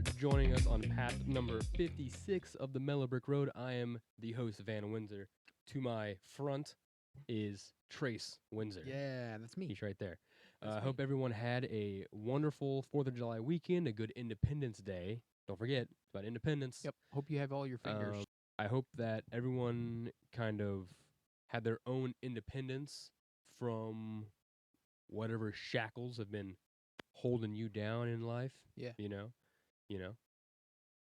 for joining us on path number 56 of the Mellow Brick Road. I am the host, Van Windsor. To my front is Trace Windsor. Yeah, that's me. He's right there. That's I me. hope everyone had a wonderful 4th of July weekend, a good Independence Day. Don't forget, it's about independence. Yep. Hope you have all your fingers. I hope that everyone kind of had their own independence from whatever shackles have been holding you down in life. Yeah. You know.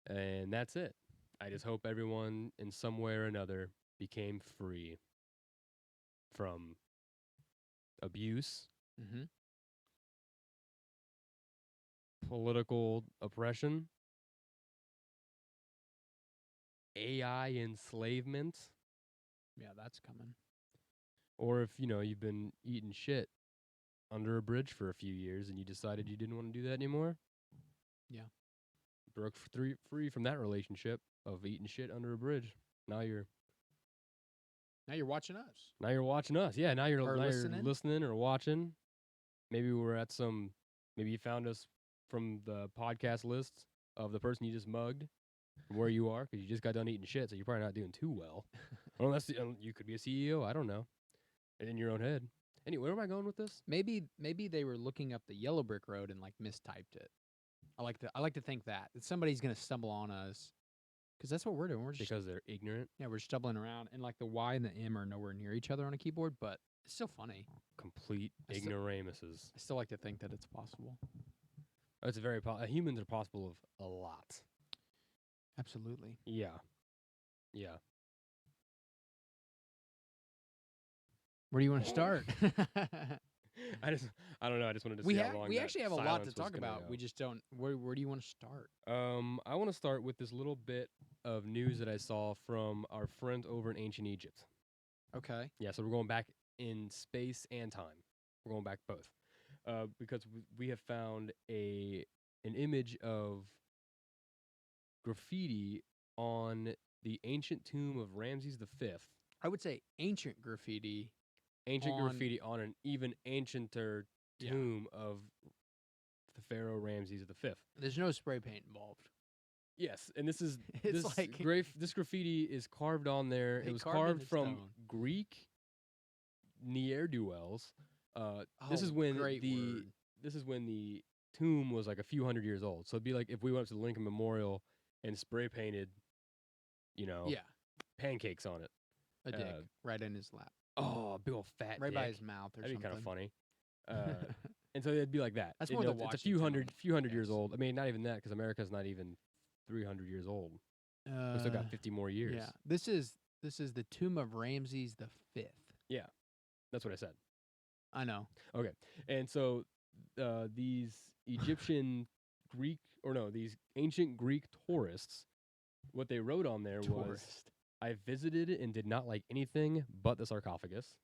And that's it. I just hope everyone in some way or another became free from abuse, Mm-hmm. political oppression, AI enslavement, Yeah, that's coming. or if, you've been eating shit under a bridge for a few years and you decided you didn't want to do that anymore. Yeah. Broke free from that relationship of eating shit under a bridge. Now you're watching us. Now you're watching us. Yeah, now you're listening. listening or watching. Maybe maybe you found us from the podcast list of the person you just mugged from where you are because you just got done eating shit, so you're probably not doing too well. Unless you could be a CEO, I don't know. In your own head. Anyway, where am I going with this? Maybe they were looking up the Yellow Brick Road and mistyped it. I like to think that somebody's gonna stumble on us because that's what we're doing. We're just Because they're ignorant. Yeah, we're stumbling around, and the Y and the M are nowhere near each other on a keyboard, but it's still funny. Complete ignoramuses. I still like to think that it's possible. It's very humans are possible of a lot. Absolutely. Yeah. Where do you want to start? I don't know. I just wanted to see how long we actually have a lot to talk about. Go. We just don't. Where do you want to start? I want to start with this little bit of news that I saw from our friend over in ancient Egypt. Okay. Yeah, so we're going back in space and time. We're going back both. Because we have found an image of graffiti on the ancient tomb of Ramses V. I would say ancient graffiti. Graffiti on an even ancienter tomb of the Pharaoh Ramses V. There's no spray paint involved. Yes, and this is it's this graffiti is carved on there. It was carved from stone. Greek neer-do-wells. This is when the tomb was like a few hundred years old. So it'd be like if we went up to the Lincoln Memorial and spray painted, pancakes on it. A dick right in his lap. Oh, a big old fat right dick. by his mouth or That'd something. That'd be kind of funny. And so it'd be like that. That's more the Washington. It's a few hundred years old. I mean, not even that, because America's not even 300 years old. We still got 50 more years. Yeah, this is the tomb of Ramses V. Yeah, that's what I said. I know. Okay, and so these these ancient Greek tourists, what they wrote on there was, I visited and did not like anything but the sarcophagus.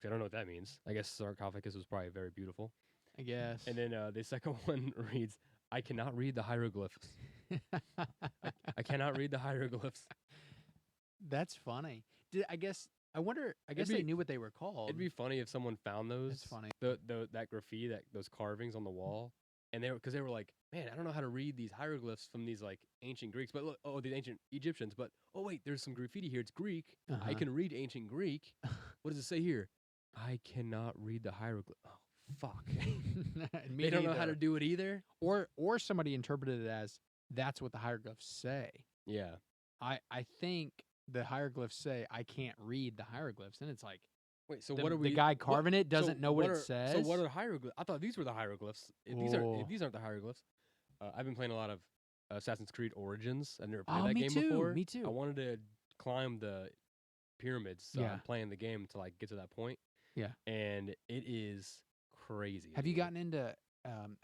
I don't know what that means. I guess sarcophagus was probably very beautiful. I guess. And then the second one reads, I cannot read the hieroglyphs. I cannot read the hieroglyphs. That's funny. I guess they knew what they were called. It'd be funny if someone found those. It's funny. That graffiti, those carvings on the wall. And because they were like, man, I don't know how to read these hieroglyphs from these like ancient Greeks, but look, these ancient Egyptians. But wait, there's some graffiti here. It's Greek. Uh-huh. I can read ancient Greek. What does it say here? I cannot read the hieroglyph. Oh, fuck. They don't know how to do it either. Or somebody interpreted it as that's what the hieroglyphs say. Yeah. I think the hieroglyphs say I can't read the hieroglyphs, and it's like, wait, so what are we? The guy carving it doesn't know what it says. So what are hieroglyphs? I thought these were the hieroglyphs. If these aren't the hieroglyphs, I've been playing a lot of Assassin's Creed Origins. I've never played that game before. Me too. I wanted to climb the pyramids. So I'm playing the game to get to that point. Yeah. And it is crazy. Have you gotten into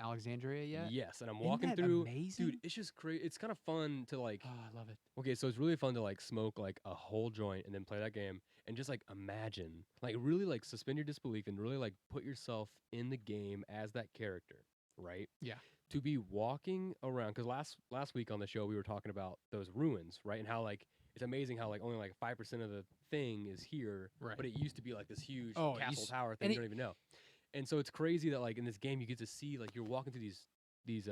Alexandria yet? Yes, and I'm walking through. Amazing? Dude, it's just crazy. It's kind of fun to Oh, I love it. Okay, so it's really fun to smoke a whole joint and then play that game and just imagine, really suspend your disbelief and really put yourself in the game as that character, right? Yeah. To be walking around, because last week on the show we were talking about those ruins, right? And how it's amazing how only 5% of the thing is here, right? But it used to be this huge castle tower thing you don't even know. And so it's crazy that in this game you get to see you're walking through these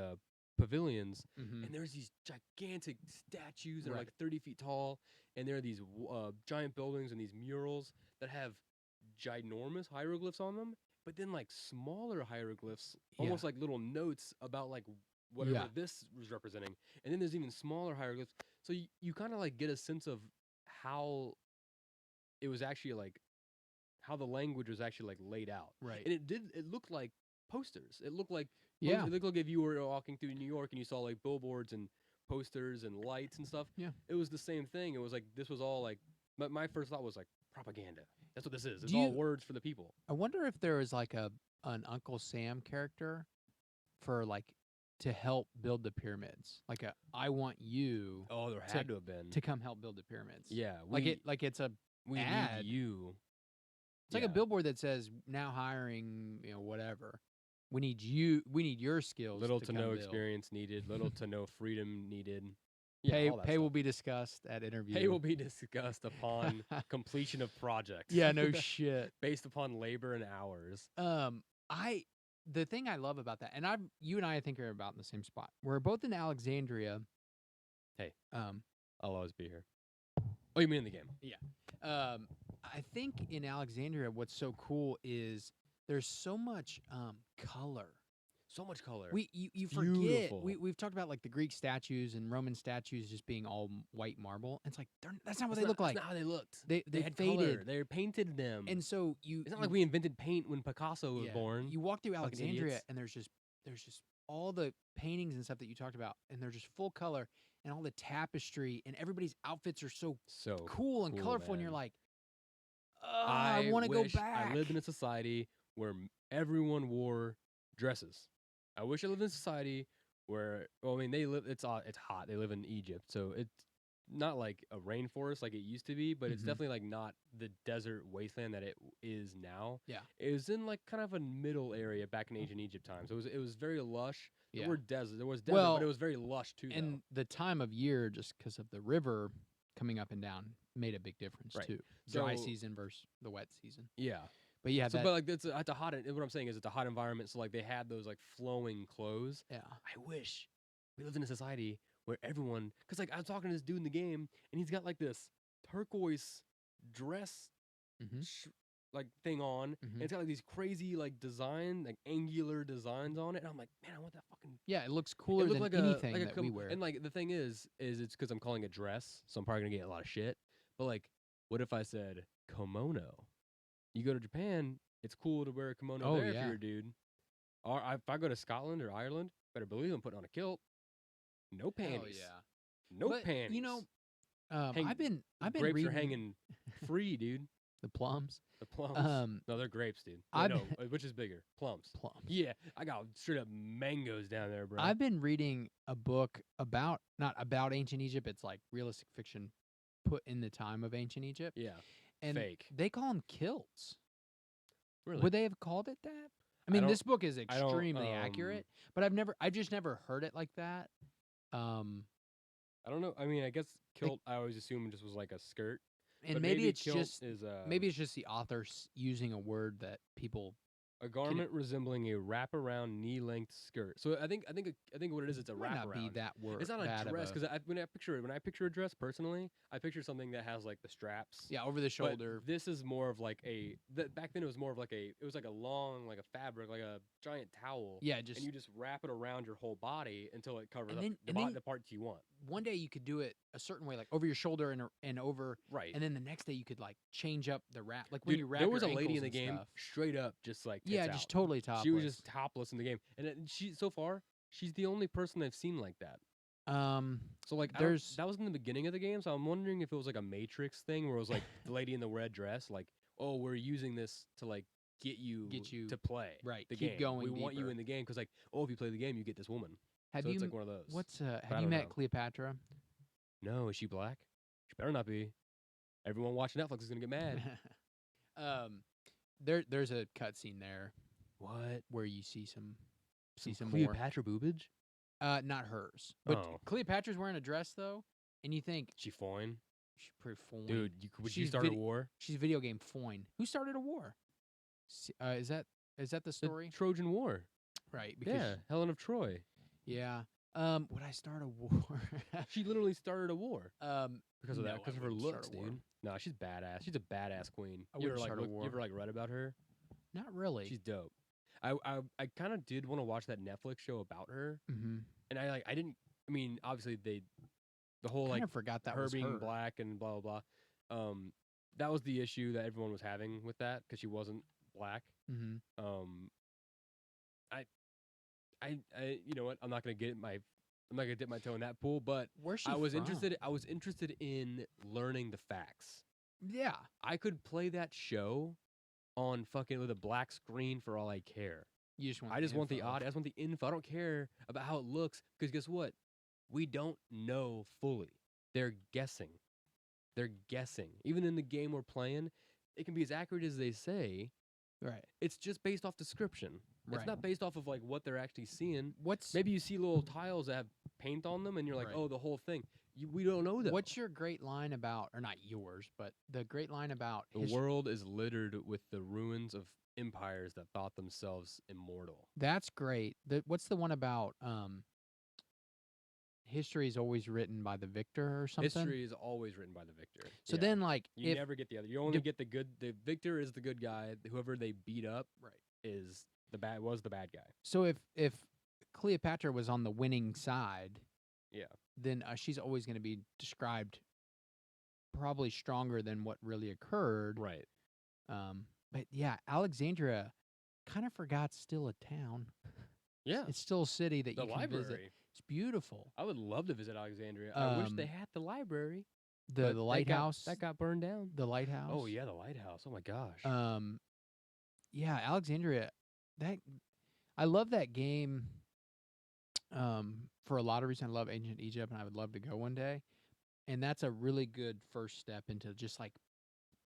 pavilions, Mm-hmm. and there's these gigantic statues that are Right. like 30 feet tall, and there are these giant buildings and these murals that have ginormous hieroglyphs on them, but then like smaller hieroglyphs, almost like little notes about like whatever Yeah. this was representing, and then there's even smaller hieroglyphs. So you kind of like get a sense of how it was actually like how the language was actually like laid out, Right. and it looked like posters. It looked like Yeah. it looked like if you were walking through New York and you saw like billboards and posters and lights and stuff. Yeah. It was the same thing. It was like this was all like my first thought was like propaganda. That's what this is. It's Do all you- words for the people. I wonder if there is like an Uncle Sam character for like to help build the pyramids. Like I want you Oh, there had to have been. to come help build the pyramids. Yeah, Like it's a we ad. need you. It's like a billboard that says now hiring, whatever. We need you. We need your skills. Little to to come no build. experience needed. Little to no freedom needed. Yeah, Pay all that pay stuff. will be discussed at interview. Pay will be discussed upon completion of projects. Yeah, no shit. Based upon labor and hours. The thing I love about that, and you and I think are about in the same spot. We're both in Alexandria. Hey. Um, I'll always be here. Oh, you mean in the game? I think in Alexandria, what's so cool is there's so much color. So much color. You forget beautiful. we've talked about like the Greek statues and Roman statues just being all white marble. And it's like that's not what they look like. That's not how they looked. They had faded. color. They painted them. And so it's not like we invented paint when Picasso was born. You walk through Fucking Alexandria idiots. and there's just all the paintings and stuff that you talked about, and they're just full color, and all the tapestry, and everybody's outfits are so cool and colorful, and you're man. like, I want to go wish back. I lived in a society where everyone wore dresses. I wish I lived in a society where, well, I mean, it's hot. They live in Egypt, so it's not like a rainforest like it used to be, but it's Mhm. definitely like not the desert wasteland that it is now. Yeah. It was in like kind of a middle area back in ancient Egypt times. It was very lush. Yeah. There were desert. There was desert, Well, but it was very lush too. And the time of year, just because of the river coming up and down, made a big difference Right. too. Dry So- season versus the wet season. yeah. But yeah, So, but like it's a hot. What I'm saying is it's a hot environment. So like they had those like flowing clothes. yeah. I wish we lived in a society where everyone, because like I was talking to this dude in the game, and he's got like this turquoise dress, Mhm. like thing on, Mhm. and it's got like these crazy like design, like angular designs on it, and I'm like, man, I want that fucking. Yeah, it looks cooler It than looked anything like that we wear. And like the thing is it's because I'm calling it dress, so I'm probably gonna get a lot of shit. But like, what if I said kimono? You go to Japan, it's cool to wear a kimono Oh, there if yeah. you're a dude. Or if I go to Scotland or Ireland, better believe I'm putting on a kilt. No panties. Hell yeah. No But, panties. You know, Hang- I've been grapes reading are hanging free, dude. the plums. The plums. Um, no, they're grapes, dude. I've No, which is bigger? Plums. Plums. Yeah, I got straight up mangoes down there, bro. I've been reading a book about not about ancient Egypt. It's like realistic fiction put in the time of ancient Egypt. yeah, And fake. they call them kilts. Really? Would they have called it that? I mean, don't- this book is don't, extremely accurate, but I've just never heard it like that. I don't know. I mean, I guess kilt. I always assumed just was like a skirt. And but maybe it's kilt just is maybe it's just the author using a word that people. a garment resembling a wraparound knee-length skirt. So I think what it is, it's a Might not be wraparound. that word. It's not bad a of dress because when I picture a dress personally, I picture something that has like the straps. yeah, over the But shoulder. this is more of like back then it was more of like it was like a long like a fabric like a giant towel. Yeah, just and you just wrap it around your whole body until it covers And up then- the, and then- the parts you want. one day you could do it a certain way, like over your shoulder and over, Right. and then the next day you could like change up the wrap, like when Dude, you wrap. there was a your lady in ankles the and game stuff. straight up just like Yeah, tits just out. totally topless. She was just topless in the game, and so far she's the only person I've seen like that. So like that was in the beginning of the game, so I'm wondering if it was like a Matrix thing where it was like the lady in the red dress, like, oh, we're using this to like get you to play right. the Keep game. going. We want you deeper. in the game because like, oh, if you play the game, you get this woman. Have So you it's like one of those. what's I have you don't met know. Cleopatra? No, is she black? She better not be. Everyone watching Netflix is gonna get mad. There's a cutscene there What? where you see some more. Cleopatra boobage? Not hers, but Oh. Cleopatra's wearing a dress though, and you think She fine? she's pretty fine. Dude, would you She's start a vid- war? She's video game fine. Who started a war? Is that the The story? Trojan War. Right. Because Yeah, Helen of Troy. yeah. Would I start a war? She literally started a war because of no, that, because I of her wouldn't start looks, a war. dude. No, she's badass. She's a badass queen. I You ever wouldn't like start a you war. ever like read about her? Not really. She's dope. I kind of did want to watch that Netflix show about her, Mm-hmm. and I didn't. I mean, obviously the whole Kind like of forgot that her was being her. black and blah blah blah. That was the issue that everyone was having with that because she wasn't black. Mm-hmm. I you know what? I'm not gonna dip my toe in that pool, but Where's she I was from? interested in learning the facts. Yeah. I could play that show on fucking with a black screen for all I care. You just want. I just want the info. I just want the info. I don't care about how it looks because guess what? We don't know fully. They're guessing. They're guessing. Even in the game we're playing, it can be as accurate as they say. Right. It's just based off description. Right. It's not based off of like what they're actually seeing. What's Maybe you see little tiles that have paint on them, and you're like, Right. "Oh, the whole thing." We don't know that. What's your great line about, or not yours, but the great line about The world is littered with the ruins of empires that thought themselves immortal. That's great. What's the one about history is always written by the victor or something? History is always written by the victor. So Yeah. then, like, You if never get the other. You only get the good. The victor is the good guy. Whoever they beat up right. is the bad guy. So if Cleopatra was on the winning side, Yeah. then she's always going to be described probably stronger than what really occurred. Right. But yeah, Alexandria, kind of forgot, still a town. Yeah. It's still a city that The you can library. visit. It's beautiful. I would love to visit Alexandria. I wish they had the library. The lighthouse that got burned down. The lighthouse. Oh yeah, the lighthouse. Oh my gosh. Yeah, Alexandria. That I love that game. For a lot of reasons, I love ancient Egypt, and I would love to go one day. And that's a really good first step into just like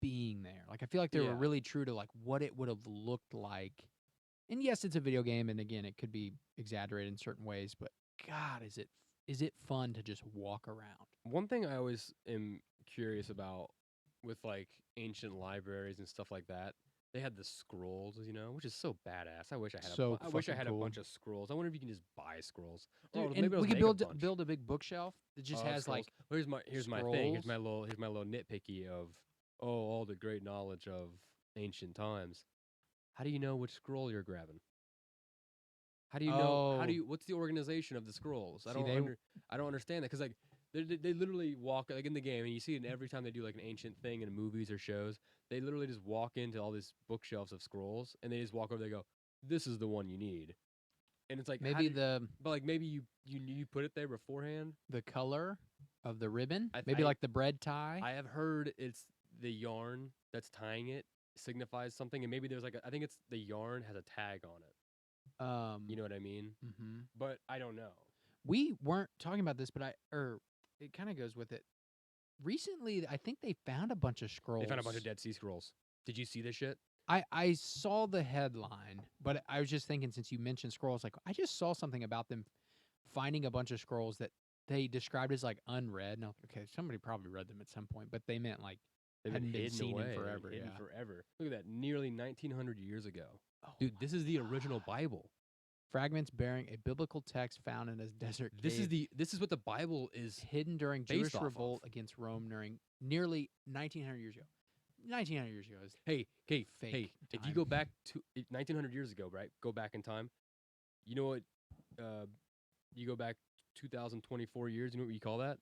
being there. Like I feel like they were really true to like what it would have looked like. And yes, it's a video game, and again, it could be exaggerated in certain ways. But God, is it fun to just walk around? One thing I always am curious about with like ancient libraries and stuff like that, they had the scrolls, which is so badass. I wish I had a bunch of scrolls. I wonder if you can just buy scrolls. Dude, or and maybe we could make a bunch. build a big bookshelf that just has scrolls. like Well, here's my thing. Here's scrolls. my little nitpicky of all the great knowledge of ancient times. How do you know which scroll you're grabbing? How do you know? What's the organization of the scrolls? I don't understand that because like they literally walk like in the game, and you see it every time they do like an ancient thing in movies or shows. They literally just walk into all these bookshelves of scrolls, and they just walk over. They go, "This is the one you need," and it's like maybe maybe you put it there beforehand. The color of the ribbon, maybe like the bread tie. I have heard it's the yarn that's tying it signifies something, and maybe there's like I think it's the yarn has a tag on it. You know what I mean? Mm-hmm. But I don't know. We weren't talking about this, but it kind of goes with it. Recently, I think they found a bunch of scrolls. They found a bunch of Dead Sea Scrolls. Did you see this shit? I saw the headline, but I was just thinking since you mentioned scrolls, like I just saw something about them finding a bunch of scrolls that they described as like unread. No, okay, somebody probably read them at some point, but they meant like they've hadn't been hidden seen away, in forever. hidden Yeah, forever. Look at that, nearly 1900 years ago. Oh dude, this is the original Bible. Fragments bearing a biblical text found in a desert This cave. is what the Bible is hidden during based Jewish off revolt of. against Rome during nearly 1900 years ago. 1900 years ago is Hey, fake if you time. go back to 1900 years ago, right? Go back in time. You know what? You go back 2024 years. You know what you call that?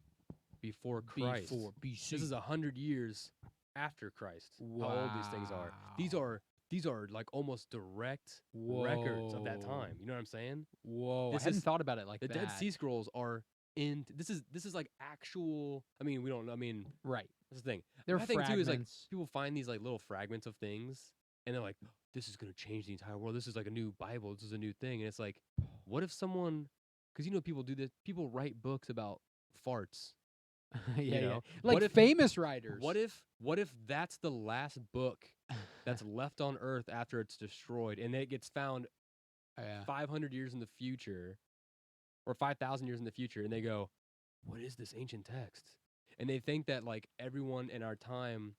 Before Christ. Before BC. This is 100 years after Christ. How old these things are. These are like almost direct records of that time. You know what I'm saying? Whoa! I hadn't thought about it like the that. Dead Sea Scrolls are in. This is like actual. I mean, we don't. I mean, right. That's the thing. They're My thing fragments. too is like people find these like little fragments of things, and they're like, "This is gonna change the entire world. This is like a new Bible. This is a new thing." And it's like, what if someone? Because people do this. People write books about farts. Yeah. Like famous writers. What if that's the last book that's left on Earth after it's destroyed, and it gets found 500 years in the future, or 5,000 years in the future, and they go, "What is this ancient text?" And they think that like everyone in our time,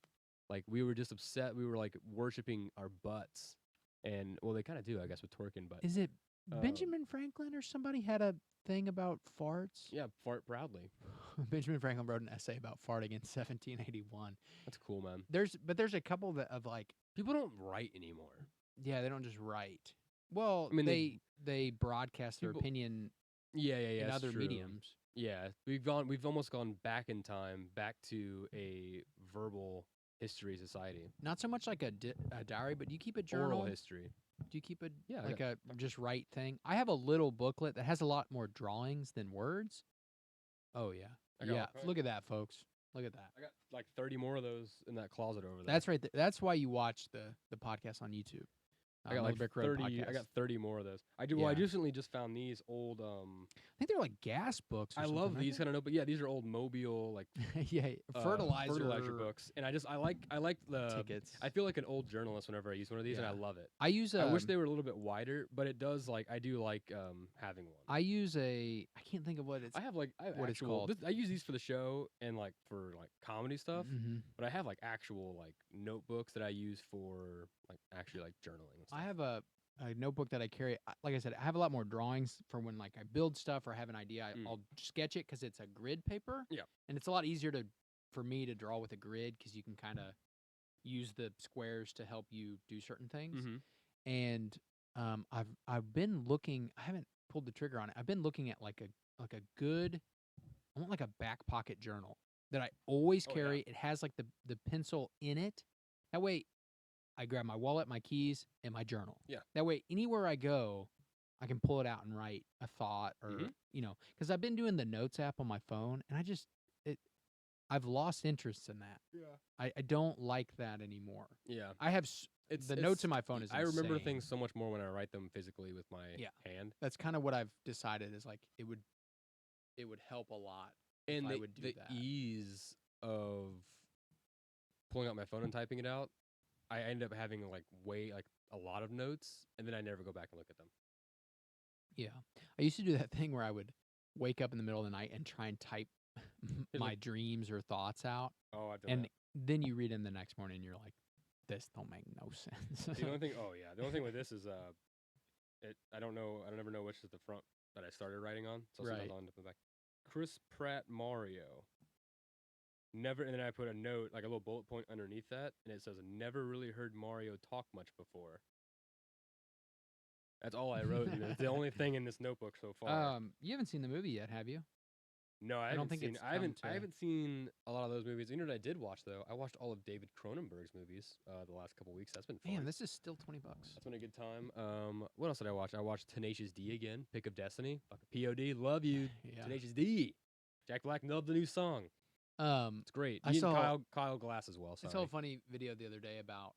like we were just upset, we were like worshiping our butts, and well, they kind of do, I guess, with twerking, but is it Benjamin Franklin or somebody had a thing about farts. Yeah, fart proudly. Benjamin Franklin wrote an essay about farting in 1781. That's cool, man. There's a couple of like People don't write anymore. yeah, they don't just write. Well, I mean, they broadcast their people- opinion Yeah, in that's other true. mediums. Yeah, we've almost gone back in time, back to a verbal history society. Not so much like a diary, but do you keep a journal? Oral history. Do you keep a Yeah, like a just write thing? I have a little booklet that has a lot more drawings than words. Oh yeah, I got yeah. one. Look at that, folks. Look at that. I got like 30 more of those in that closet over there. That's right. That's why you watch the podcast on YouTube. I got Mellow like Brick Road 30. I podcast. got 30 more of those. I do. Well, I Yeah. recently just found these old. I think they're like gas books. Or I something, love aren't these they? kind of. But yeah, these are old Mobile like Yeah, fertilizer books, and I like the tickets. I feel like an old journalist whenever I use one of these, and I Yeah. love it. I use. I wish they were a little bit wider, but it does like I do like having one. I use a. I can't think of what it's. I have what what it's called. I use these for the show and like for like comedy stuff, Mhm. but I have like actual like notebooks that I use for like actually like journaling. And stuff. I have a notebook that I carry. Like I said, I have a lot more drawings for when like I build stuff or have an idea. I'll sketch it because it's a grid paper. Yeah. And it's a lot easier for me to draw with a grid because you can kind of use the squares to help you do certain things. Mm-hmm. And I've been looking. I haven't pulled the trigger on it. I've been looking at like a good. I want like a back pocket journal that I always carry. Yeah. It has like the pencil in it. That way, I grab my wallet, my keys, and my journal. Yeah. That way, anywhere I go, I can pull it out and write a thought or, because I've been doing the notes app on my phone and I've lost interest in that. Yeah. I don't like that anymore. Yeah. I have the notes in my phone is I remember insane. things so much more when I write them physically with my hand. That's kind of what I've decided is like it would help a lot And if I would do the that. ease of pulling out my phone and typing it out, I end up having like a lot of notes, and then I never go back and look at them. Yeah. I used to do that thing where I would wake up in the middle of the night and try and type my dreams or thoughts out. Oh, I've done And then you read them the next morning and you're like, this don't make no sense. that. The only thing with this is I don't know. I never know which is the front that I started writing on. So Right. sometimes I'll end up in the back. Chris Pratt Mario. Never, and then I put a note, like a little bullet point underneath that, and it says, "Never really heard Mario talk much before." That's all I wrote. And it's the only thing in this notebook so far. You haven't seen the movie yet, have you? No, I don't haven't think seen. it's I haven't. come I to- haven't seen a lot of those movies. You know what I did watch though? I watched all of David Cronenberg's movies the last couple weeks. That's been fun. Man, this is still $20. That's been a good time. What else did I watch? I watched Tenacious D again. Pick of Destiny. Fucking POD. Love you. Yeah. Tenacious D. Jack Black loved the new song. It's great. I He saw- and Kyle Glass as well. I Sorry. saw a funny video the other day about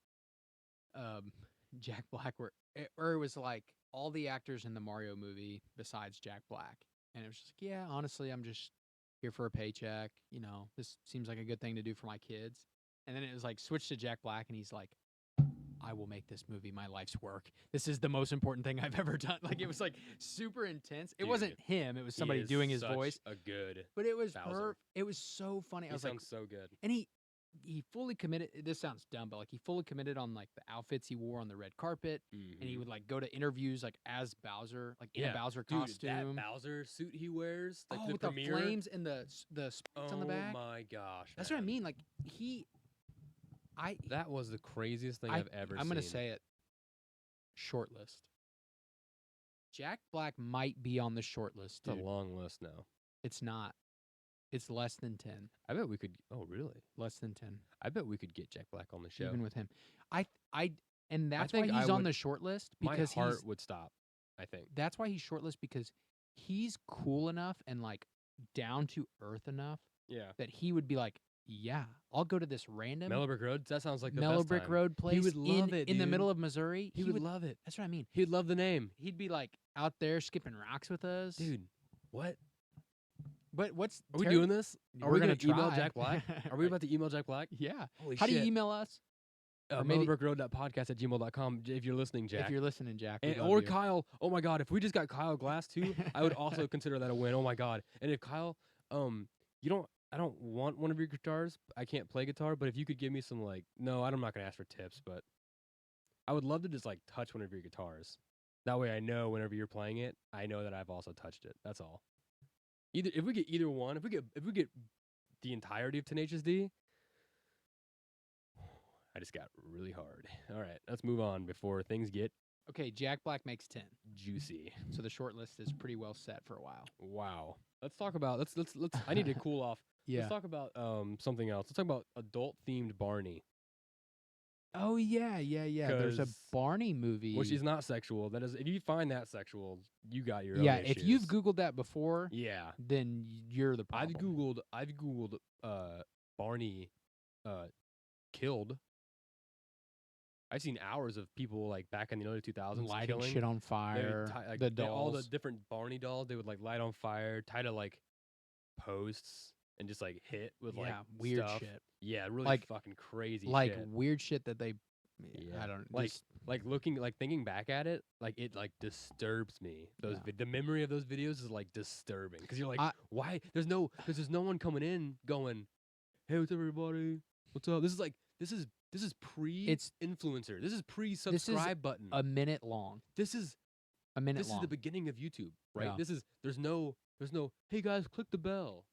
Jack Black where it was like all the actors in the Mario movie besides Jack Black. And it was just like, yeah, honestly, I'm just here for a paycheck. You know, this seems like a good thing to do for my kids. And then it was like switched to Jack Black and he's like, I will make this movie my life's work. This is the most important thing I've ever done. Like it was like super intense. It Dude, wasn't him. It was somebody He is doing his such voice. A good. But it was Bowser. it was so funny. I He was like, sounds so good. and he fully committed. This sounds dumb, but like he fully committed on like the outfits he wore on the red carpet, and he would like go to interviews like as Bowser, like in a Bowser Dude, costume. that Bowser suit he wears, like oh, the with premiere. the flames and the spikes on the back. Oh my gosh, That's what I man. mean. Like That was the craziest thing I've ever seen. I'm gonna say it. Shortlist. Jack Black might be on the short list. It's a Dude. long list now. It's not. It's less than 10. I bet we could. Oh, really? Less than 10. I bet we could get Jack Black on the show. Even with him. And that's why think he's I on would- the short list My because heart would stop. I think. that's why he's shortlist because he's cool enough and like down to earth enough Yeah. that he would be like, yeah, I'll go to this random Mellow Brick Road. That sounds like the Mellow best Brick time. Road place would love it, in the dude. middle of Missouri. He would love it. That's what I mean. He'd love the name, He'd be like out there skipping rocks with us, dude. What? But what's Are we Terry- doing this? Are We're we gonna gonna email try. Jack Black? Are we about to email Jack Black? Yeah. Holy How shit. do you email us? or maybe- mellowbrickroad.podcast@gmail.com if you're listening, Jack. If you're listening, Jack, we And, love or you. Kyle. Oh my God! If we just got Kyle Glass too, I would also consider that a win. Oh my God! And if Kyle, I don't want one of your guitars. I can't play guitar, but if you could give me some I'm not gonna ask for tips, but I would love to just like touch one of your guitars. That way I know whenever you're playing it, I know that I've also touched it. That's all. Either if we get either one, if we get the entirety of Tenacious D, I just got really hard. All right, let's move on before things get Okay, Jack Black makes 10. juicy. So the short list is pretty well set for a while. Wow. Let's talk about let's I need to cool off. Yeah. Let's talk about something else. Let's talk about adult themed Barney. Oh yeah. There's a 'Cause- Barney movie. Which is not sexual. That is, if you find that sexual, you got your own yeah. issues. If you've Googled that before, yeah, then you're the problem. I've googled Barney killed. I've seen hours of people like back in the early 2000s lighting killing. shit on They would fire. tie- The all the dolls. different Barney dolls, they would like light on fire, tie to like posts, and just like hit with like weird stuff. shit. Yeah, really Like- fucking crazy Like shit. weird shit that they. Yeah. I don't Like- just- Like thinking back at it, like it like disturbs me. Those Yeah. the memory of those videos is like disturbing because you're like, I- why? There's no one coming in going, hey, what's up, everybody? What's up? This is pre-influencer. This is pre-subscribe button. a minute long. This is A minute this long. is the beginning of YouTube, right? Yeah. There's no hey guys, click the bell.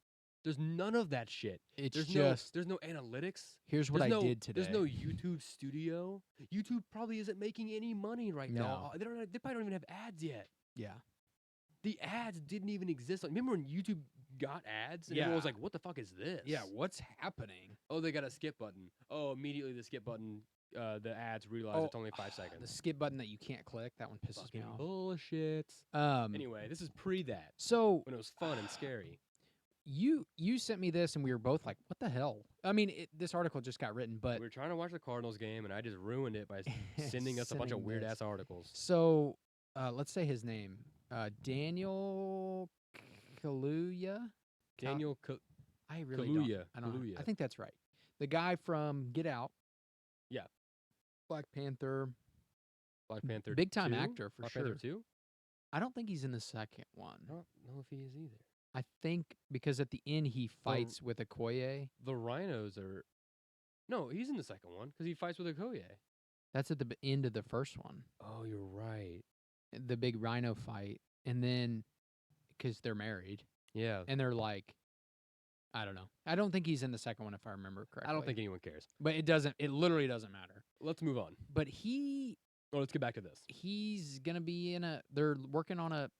There's none of that shit. It's There's just there's no analytics. here's what There's I no, did today. There's no YouTube Studio. YouTube probably isn't making any money right now. No. They probably don't even have ads yet. Yeah. The ads didn't even exist. Like, remember when YouTube got ads and Yeah. everyone was like, "What the fuck is this?" Yeah. What's happening? Oh, they got a skip button. Oh, immediately the skip button. The ads realize it's only 5 seconds. The skip button that you can't click. That one pisses Fucking me off. bullshit. Anyway, this is pre that So when it was fun and scary. you sent me this, and we were both like, "What the hell?" I mean, this article just got written, but We were trying to watch the Cardinals game, and I just ruined it by sending us a bunch of Sending weird this. ass articles. so let's say his name, Daniel Kaluuya. Daniel I really Kaluuya. don't. I don't. Kaluuya. I think that's right. The guy from Get Out. Yeah. Black Panther. Black Panther, Big time 2? actor for Black sure. Panther 2? I don't think he's in the second one. I don't know if he is either. I think because at the end he fights with Okoye. The rhinos are. No, he's in the second one because he fights with Okoye. That's at the end of the first one. Oh, you're right. The big rhino fight, and then because they're married, Yeah. and they're like, I don't know. I don't think he's in the second one if I remember correctly. I don't think anyone cares. but it doesn't. It literally doesn't matter. Let's move on. But Oh, let's get back to this. he's gonna be in a. They're working on a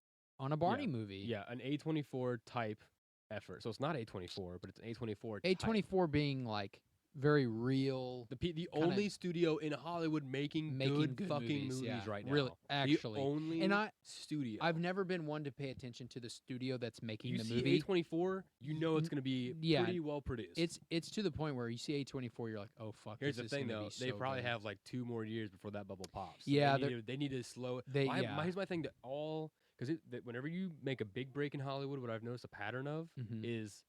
Barney movie. Yeah, an A24 type effort. So it's not A24, but it's an A24 type. A24 being like very real. The kinda only studio in Hollywood making good fucking movies yeah, right now. Really, actually. The only And studio. I've never been one to pay attention to the studio that's making you the see movie. A24, you know it's going to be Yeah, pretty well produced. It's to the point where you see A24, you're like, oh fuck. Here's this the is thing, gonna though. be They so probably good. have like 2 more years before that bubble pops. So Yeah, they need to slow it. yeah. Here's my thing to all, because whenever you make a big break in Hollywood, what I've noticed a pattern of Mhm. is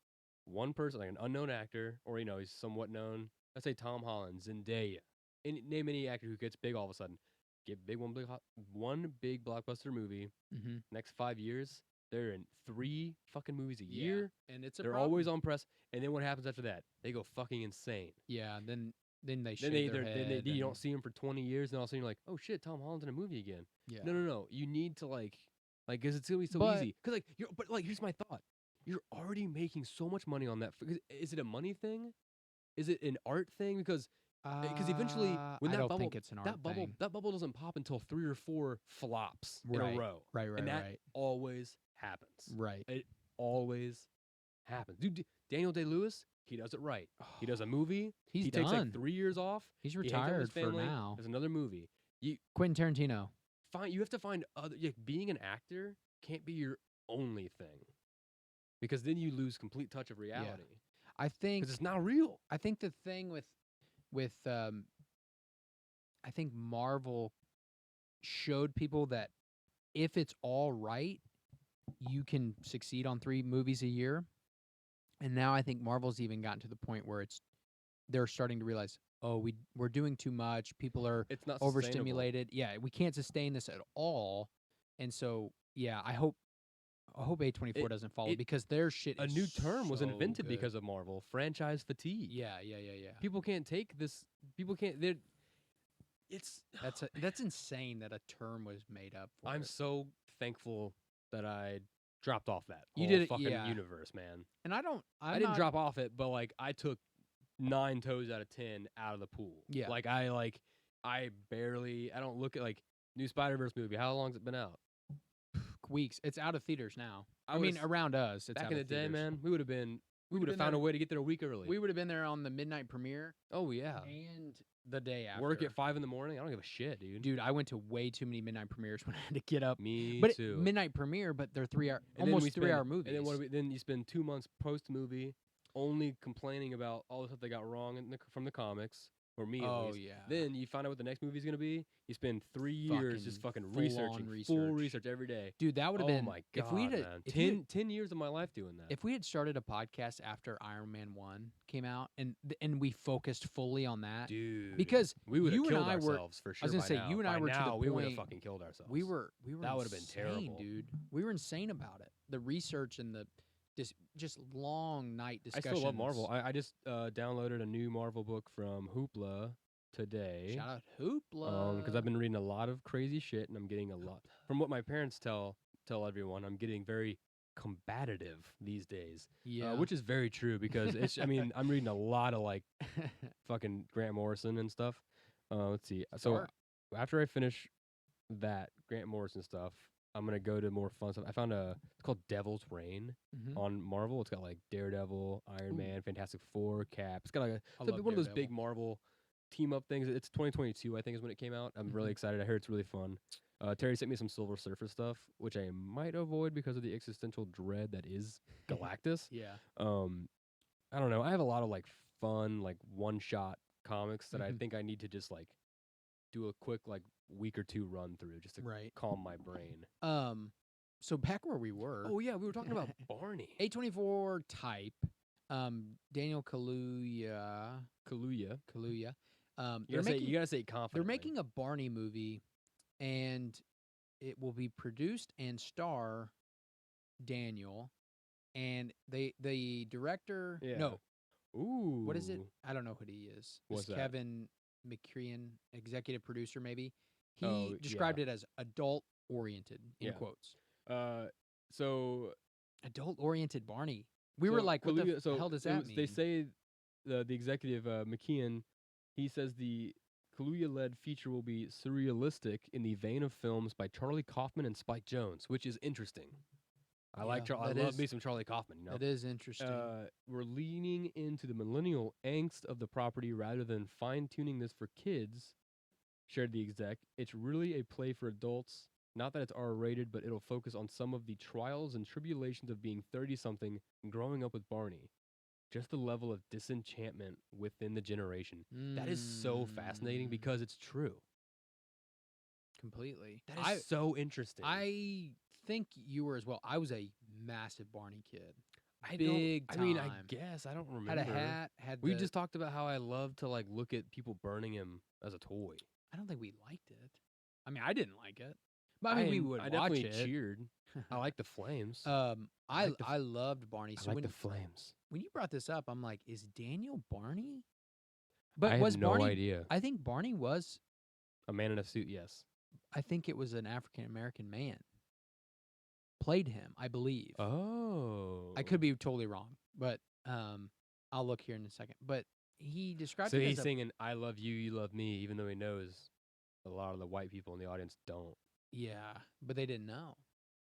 one person, like an unknown actor, or he's somewhat known. Let's say Tom Holland, Zendaya. Name any actor who gets big all of a sudden. Get one big blockbuster movie. Mhm. Next 5 years, they're in 3 fucking movies a Yeah, year. and it's a They're problem. always on press. And then what happens after that? They go fucking insane. Yeah, then they Then shave their head. you don't and- see him for 20 years, and all of a sudden you're like, oh shit, Tom Holland's in a movie again. Yeah. No. You need to because it's gonna be so But- easy. Because here's my thought: you're already making so much money on that. Is it a money thing? Is it an art thing? Because eventually, when I that don't bubble, think it's an art thing. that bubble doesn't pop until 3 or 4 flops in Right, a row, Right, and that right. always happens. Right. It always happens. Dude, Daniel Day-Lewis, he does it right. He does a movie. He's he takes done. like 3 years off. He's He hangs out with his retired for family, now. There's another movie. Quentin Tarantino. You have to find other. Being an actor can't be your only thing, because then you lose complete touch of reality. I think Because it's not real. I think the thing with I think Marvel showed people that if it's all right, you can succeed on 3 movies a year. And now I think Marvel's even gotten to the point where they're starting to realize, oh, we're doing too much. People are It's not sustainable. overstimulated. Yeah, we can't sustain this at all. And so, yeah, I hope A24 doesn't follow because their shit A is new term was so invented good. because of Marvel: franchise fatigue. Yeah. People can't take this. People can't. That's insane that a term was made up for I'm it. so thankful that I dropped off that You whole did it, fucking yeah. universe, man. And I didn't drop off it, but like I took 9 toes out of 10 out of the pool. Yeah. Like I don't look at like new Spider-Verse movie. How long's it been out? weeks. It's out of theaters now. I I mean, was- around us, it's Back out in the of day, theaters. man, we would have been found there- a way to get there a week early. We would have been there on the midnight premiere oh yeah. and the day after. Work at 5 in the morning. I don't give a shit, dude. Dude, I went to way too many midnight premieres when I had to get up. Me But too. midnight premiere, but they're 3 hour, And then we almost 3 hour spend- movies. And then then you spend 2 months post movie only complaining about all the stuff they got wrong from the comics, or me at oh least. yeah. Then you find out what the next movie's gonna be. You spend 3 years just fucking researching, full research. research every day. Dude, that would have Oh been my god, if we had man. if we had- 10 years of my life doing that. if we had started a podcast after Iron Man 1 came out and we focused fully on that. Dude, Because we would have you and killed I were- ourselves for sure. I was gonna by say, now. you and I By were to the now, we would have point- fucking killed ourselves. we were That would've been insane, terrible. dude. We were insane about it. The research and the just long night I discussions. still love Marvel. I just downloaded a new Marvel book from Hoopla today. Shout out Hoopla. Because I've been reading a lot of crazy shit, and I'm getting a lot from what my parents tell everyone. I'm getting very combative these days, yeah, which is very true because it's. I mean, I'm reading a lot of like fucking Grant Morrison and stuff. Let's see. So Smart. after I finish that Grant Morrison stuff, I'm gonna go to more fun stuff. I found it's called Devil's Reign Mhm. on Marvel. It's got like Daredevil, Iron Ooh. Man, Fantastic Four, Cap. It's got like I it's love one of those big Daredevil. Marvel team up things. It's 2022, I think, is when it came out. I'm really Mhm. excited. I heard it's really fun. Terry sent me some Silver Surfer stuff, which I might avoid because of the existential dread that is Galactus. Yeah. I don't know. I have a lot of like fun, like one shot comics that I Mhm. think I need to just like do a quick like week or two run through just to Right. calm my brain. So back where we were. Oh yeah, we were talking about Barney. A24 type. Daniel Kaluuya. Kaluuya. You You gotta say it confidently. They're making a Barney movie, and it will be produced and star Daniel, and the director. Yeah. No, Ooh. what is it? I don't know who he is. What's It's that? Kevin McCrean, executive producer, maybe. He Oh, described it as adult oriented in Yeah. quotes. So Adult oriented Barney. We were like, what the Kaluuya- hell does it that was- mean? They say the executive McKeon, he says the Kaluuya-led feature will be surrealistic in the vein of films by Charlie Kaufman and Spike Jonze, which is interesting. I like Yeah, I that love is- me some Charlie Kaufman. You know? That is interesting. We're leaning into the millennial angst of the property rather than fine-tuning this for kids, shared the exec. It's really a play for adults. Not that it's R-rated, but it'll focus on some of the trials and tribulations of being 30-something and growing up with Barney. Just the level of disenchantment within the generation. That is so fascinating Mm, because it's true. completely. That is so interesting. I think you were as well. I was a massive Barney kid. I big don't, I mean, I time. guess I don't remember. Had a hat. Had We the- just talked about how I love to like look at people burning him as a toy. I don't think we liked it. I mean, I didn't like it, but I mean, we would I watch definitely it. cheered. I like the flames. I like the I loved Barney. I So like when the flames. when you brought this up, I'm like, is Daniel Barney? I But have was no Barney? idea. I think Barney was. A man in a suit, yes. I think it was an African American man. Played him, I believe. Oh. I could be totally wrong, but I'll look here in a second. But he described So it he's as singing "I love you, you love me," even though he knows a lot of the white people in the audience don't. yeah, but they didn't know.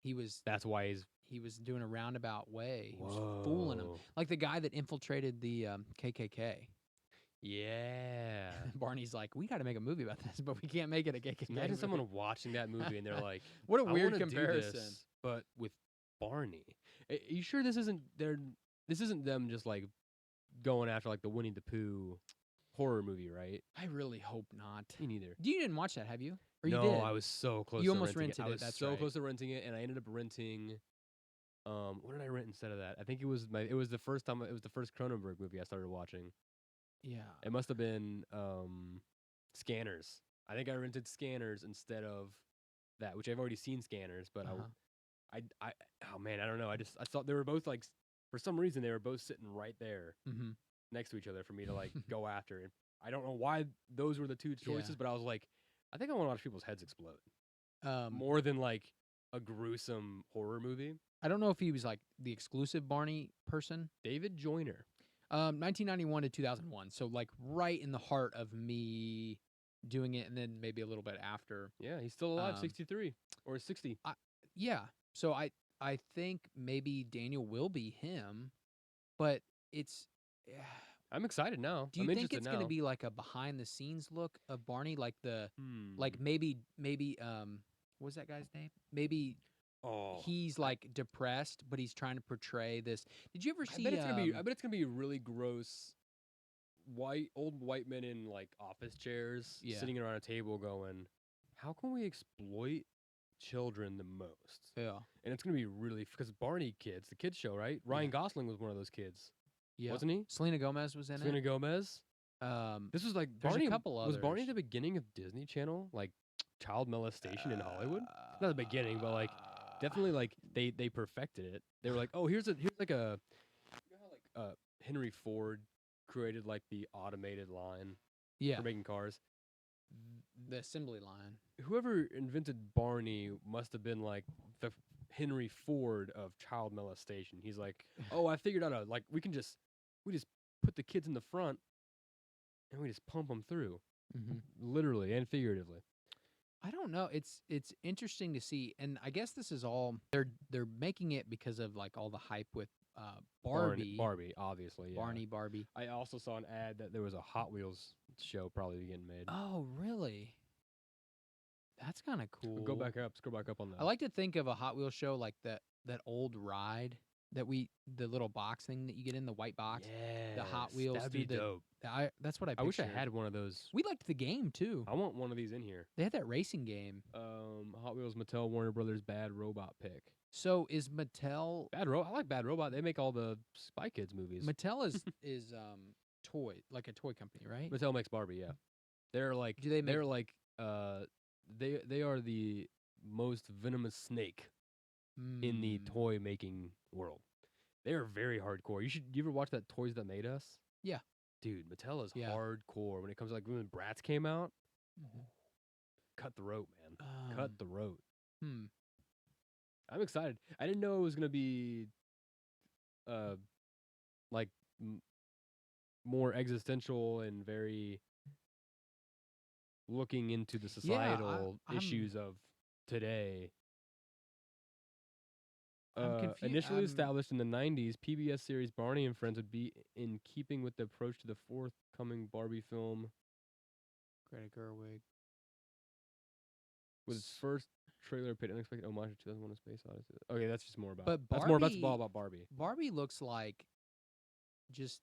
He was That's why he's doing a roundabout way. He was fooling them, Whoa. like the guy that infiltrated the KKK. Yeah. Barney's like, we got to make a movie about this, but we can't make it a KKK. Imagine movie." someone watching that movie and they're like, What a "I weird wanna do comparison. this, but with Barney." Are you sure this isn't This isn't them just like going after like the Winnie the Pooh horror movie, right? I really hope not. Me neither. You didn't watch that, have you? Or no, you did? I was so close. You to almost renting rented I it, was that's so right. close to renting it, and I ended up renting. What did I rent instead of that? I think it was the first time. It was the first Cronenberg movie I started watching. Yeah. It must have been Scanners. I think I rented Scanners instead of that, which I've already seen Scanners, but Uh-huh. I oh man, I don't know. I thought they were both like for some reason they were both sitting right there Mm-hmm. next to each other for me to like go after. And I don't know why those were the two choices, Yeah. but I was like, I think I want to watch people's heads explode Um, more than like a gruesome horror movie. I don't know if he was like the exclusive Barney person. David Joyner. 1991 to 2001. So like right in the heart of me doing it, and then maybe a little bit after. Yeah, he's still alive, Um, 63 or 60. Yeah. So I think maybe Daniel will be him, but it's. I'm excited now. Do you I'm think interested it's now. going to be like a behind the scenes look of Barney, like like maybe what's that guy's name? Maybe he's like depressed, but he's trying to portray this. Did you ever see? I bet it's gonna be really gross. Old white men in like office chairs, sitting around a table, going, "How can we exploit children the most?" Yeah. And it's gonna be really because Barney kids, the kids show, right? Ryan Gosling was one of those kids, Yeah. wasn't he? Selena Gomez was in Selena Gomez. it. This was like There's Barney. a couple Was Barney others. the beginning of Disney Channel, like child molestation in Hollywood? Not the beginning, but like definitely like they perfected it. They were like, oh, here's like a, you know how like Henry Ford created like the automated line for making cars. The assembly line. Whoever invented Barney must have been like the Henry Ford of child molestation. He's like, oh, I figured out we just put the kids in the front and we just pump them through, literally and figuratively. I don't know. It's interesting to see, and I guess this is all they're making it because of like all the hype with Barbie. Barbie, obviously. Yeah. Barney, Barbie. I also saw an ad that there was a Hot Wheels show probably getting made. Oh, really? That's kind of cool. Scroll back up on that. I like to think of a Hot Wheels show like that old ride that the little box thing that you get in, the white box. Yeah, The Hot Wheels. that'd be dope. That's what I I wish I pictured. had one of those. We liked the game too. I want one of these in here. They had that racing game. Hot Wheels, Mattel, Warner Brothers, Bad Robot pick. So is Mattel? I like Bad Robot. They make all the Spy Kids movies. Mattel is toy, like a toy company, right? Mattel makes Barbie. Yeah, they're like. Do they make? They're like. They are the most venomous snake in the toy making world. They are very hardcore. You ever watch that Toys That Made Us? Yeah. Dude, Mattel is hardcore when it comes to like when Bratz came out. Cut the rope, man. Cut the rope. I'm excited. I didn't know it was gonna be, like more existential and very looking into the societal issues of today. Initially established in the 90s, PBS series Barney and Friends would be in keeping with the approach to the forthcoming Barbie film. Greta Gerwig. With its first trailer paid unexpected homage to 2001: A Space Odyssey. Okay, that's just more about. But that's all about Barbie. Barbie looks like just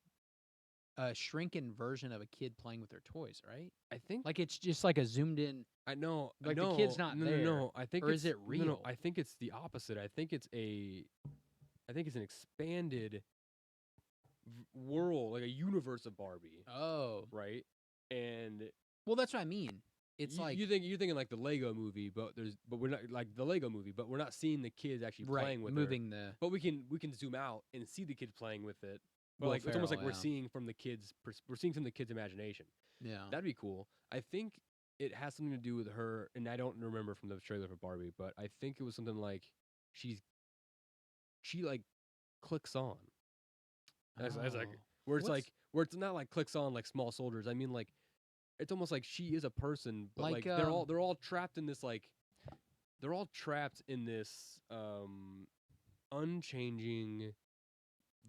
a shrinking version of a kid playing with their toys, right? I think like it's just like a zoomed in. I know, like the kid's not there. No, I think, or is it real? No, I think it's the opposite. I think it's an expanded world, like a universe of Barbie. Oh, right. And well, that's what I mean. It's like you're thinking like the Lego movie, but we're not like the Lego movie, but we're not seeing the kids actually playing with moving her. But we can zoom out and see the kids playing with it. But like it's almost like we're seeing from the kids' imagination. Yeah, that'd be cool. I think it has something to do with her, and I don't remember from the trailer for Barbie, but I think it was something like she like clicks on. As like where it's not like clicks on like small soldiers. I mean like it's almost like she is a person, but like they're all trapped in this unchanging,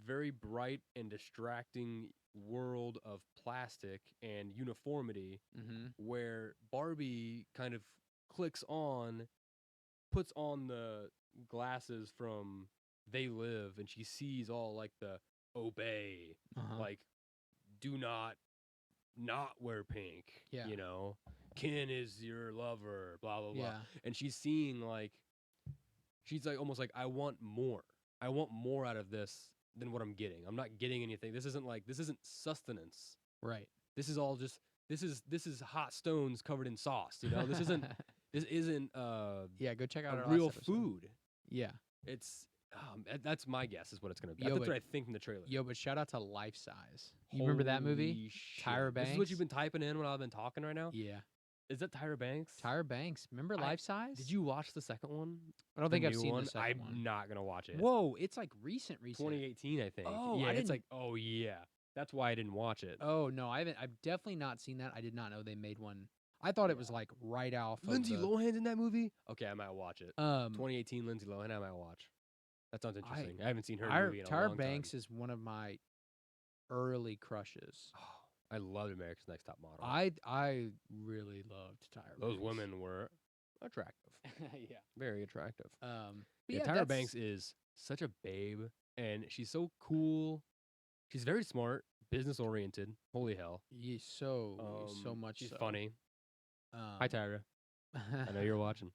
very bright and distracting world of plastic and uniformity, where Barbie kind of puts on the glasses from They Live, and she sees all like the obey, like do not wear pink, you know, Ken is your lover, blah blah blah, and she's like almost like I want more out of this than what I'm getting. I'm not getting anything. This isn't sustenance, right? This is all just this is hot stones covered in sauce, you know. This isn't go check out a our real last episode. food. Yeah, it's That's my guess is what it's gonna be. Yo, That's but- what I think from the trailer. Yo, but shout out to Life Size. You remember that movie? Holy shit. Tyra This is what you've Banks? been typing in when I've been talking right now. Yeah. Is that Tyra Banks? Tyra Banks. Remember I- Life Size? Did you watch the second one? I don't The think I've new seen one? the 2nd one. I'm not gonna watch it. Whoa, it's like recent. 2018, I think. Oh, yeah, I it's didn't- like, oh yeah. That's why I didn't watch it. Oh no, I haven't. I've definitely not seen that. I did not know they made one. I thought it was like right off. Lindsay of the, Lohan's in that movie? Okay, I might watch it. 2018. 2018 Lindsay Lohan, I might watch. That sounds interesting. I haven't seen her Tyra, movie in a Tyra long Banks time. is one of my early crushes. Oh, I loved America's Next Top Model. I really loved Tyra. Those Banks. women were attractive. Yeah. Very attractive. But Yeah, yeah, Tyra that's- Banks is such a babe, and she's so cool. She's very smart, business oriented. Holy hell. Yeah, so much. She's so. funny. Um, Hi, Tyra. I know you're watching.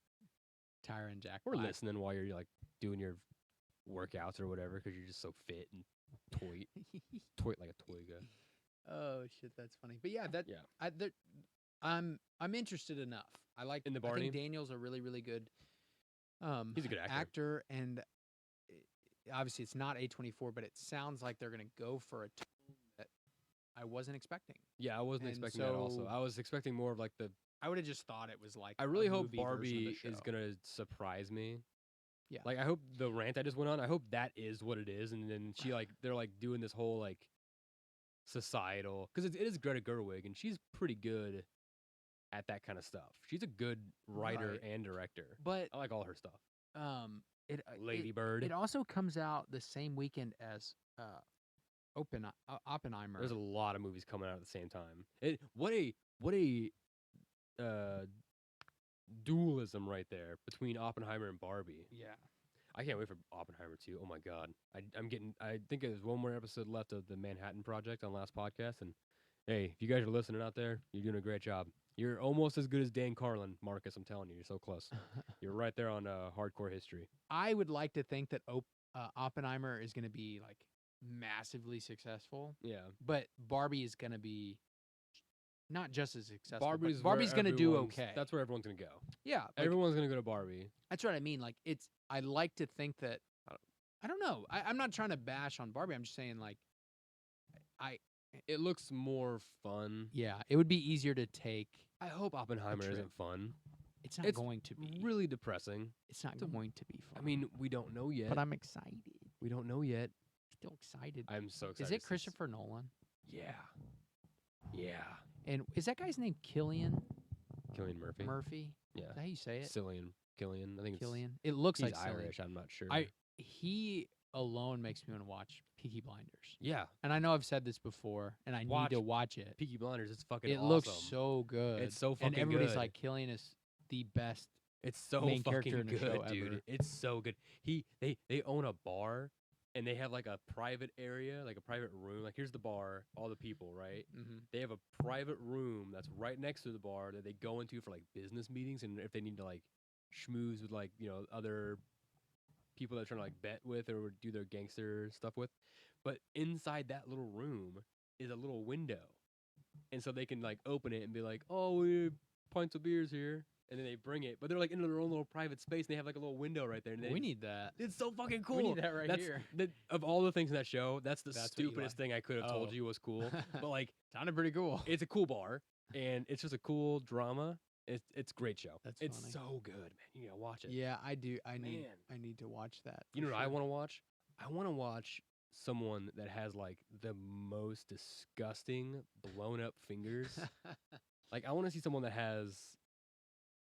Tyra and Jack. Or Black. listening while you're like doing your workouts or whatever because you're just so fit and toy like a toy guy. Oh shit, that's funny. But yeah, that Yeah. I'm interested enough. I like In the I Barney? think Daniel's a really really good He's a good actor. and obviously it's not A24, but it sounds like they're gonna go for a tone that I wasn't expecting. Yeah, I wasn't And expecting that also. so- I was expecting more of like the. I would have just thought it was like I really a hope movie version of the Barbie is show. gonna surprise me. Yeah. Like I hope the rant I just went on. I hope that is what it is, and then she like they're like doing this whole like societal because it is Greta Gerwig, and she's pretty good at that kind of stuff. She's a good writer Right. and director. But I like all her stuff. Lady it, Bird. it also comes out the same weekend as Oppenheimer. There's a lot of movies coming out at the same time. What a dualism right there between Oppenheimer and Barbie. yeah. I can't wait for Oppenheimer 2. Oh my god. I think there's one more episode left of the Manhattan Project on last podcast, and hey, if you guys are listening out there, you're doing a great job. You're almost as good as Dan Carlin, Marcus, I'm telling you. You're so close. You're right there on hardcore history. I would like to think that Oppenheimer is going to be like massively successful, Yeah. but Barbie is going to be not just as successful. but Barbie's Barbie's going to do okay. That's where everyone's going to go. yeah, like, Everyone's going to go to Barbie. that's what I mean. Like I like to think that I don't know. I'm not trying to bash on Barbie. I'm just saying like It looks more fun. yeah, it would be easier to take. I hope Oppenheimer trip. isn't fun. It's not It's going to be. Really depressing. It's not it's a- going to be fun. I mean, we don't know yet. but I'm excited. We don't know yet. Still excited. I'm so excited. Is to it see Christopher Nolan? Yeah. Yeah. And is that guy's name Cillian Cillian Murphy. Murphy? Yeah. Is that how you say it? Killian. I think Cillian. It looks he's like Cillian. Irish. I'm not sure. He alone makes me want to watch Peaky Blinders. yeah. And I know I've said this before, and I Watch need to watch it. Peaky Blinders. It's fucking It awesome. looks so good. It's so fucking and everybody's good. like, Cillian is the best. It's so main fucking character in a good, show dude. ever. It's so good. They own a bar and they have like a private area, like a private room. Like here's the bar, all the people, right? Mm-hmm. They have a private room that's right next to the bar that they go into for like business meetings and if they need to like schmooze with like, other people they're trying to like bet with or do their gangster stuff with. But inside that little room is a little window. And so they can like open it and be like, "Oh, we have pints of beers here." And then they bring it, but they're like in their own little private space. And they have like a little window right there. And We need that. it's so fucking cool. We need that right that's, here. Of all the things in that show, that's the That's what you stupidest like. thing I could have told Oh. you was cool. But like, Sounded pretty cool. it's a cool bar, and it's just a cool drama. It's a great show. That's it's funny. so good, man. You gotta watch it. Yeah, I do. I need Man. to watch that. You know for what I sure. want to watch? I want to watch someone that has like the most disgusting blown up fingers. Like I want to see someone that has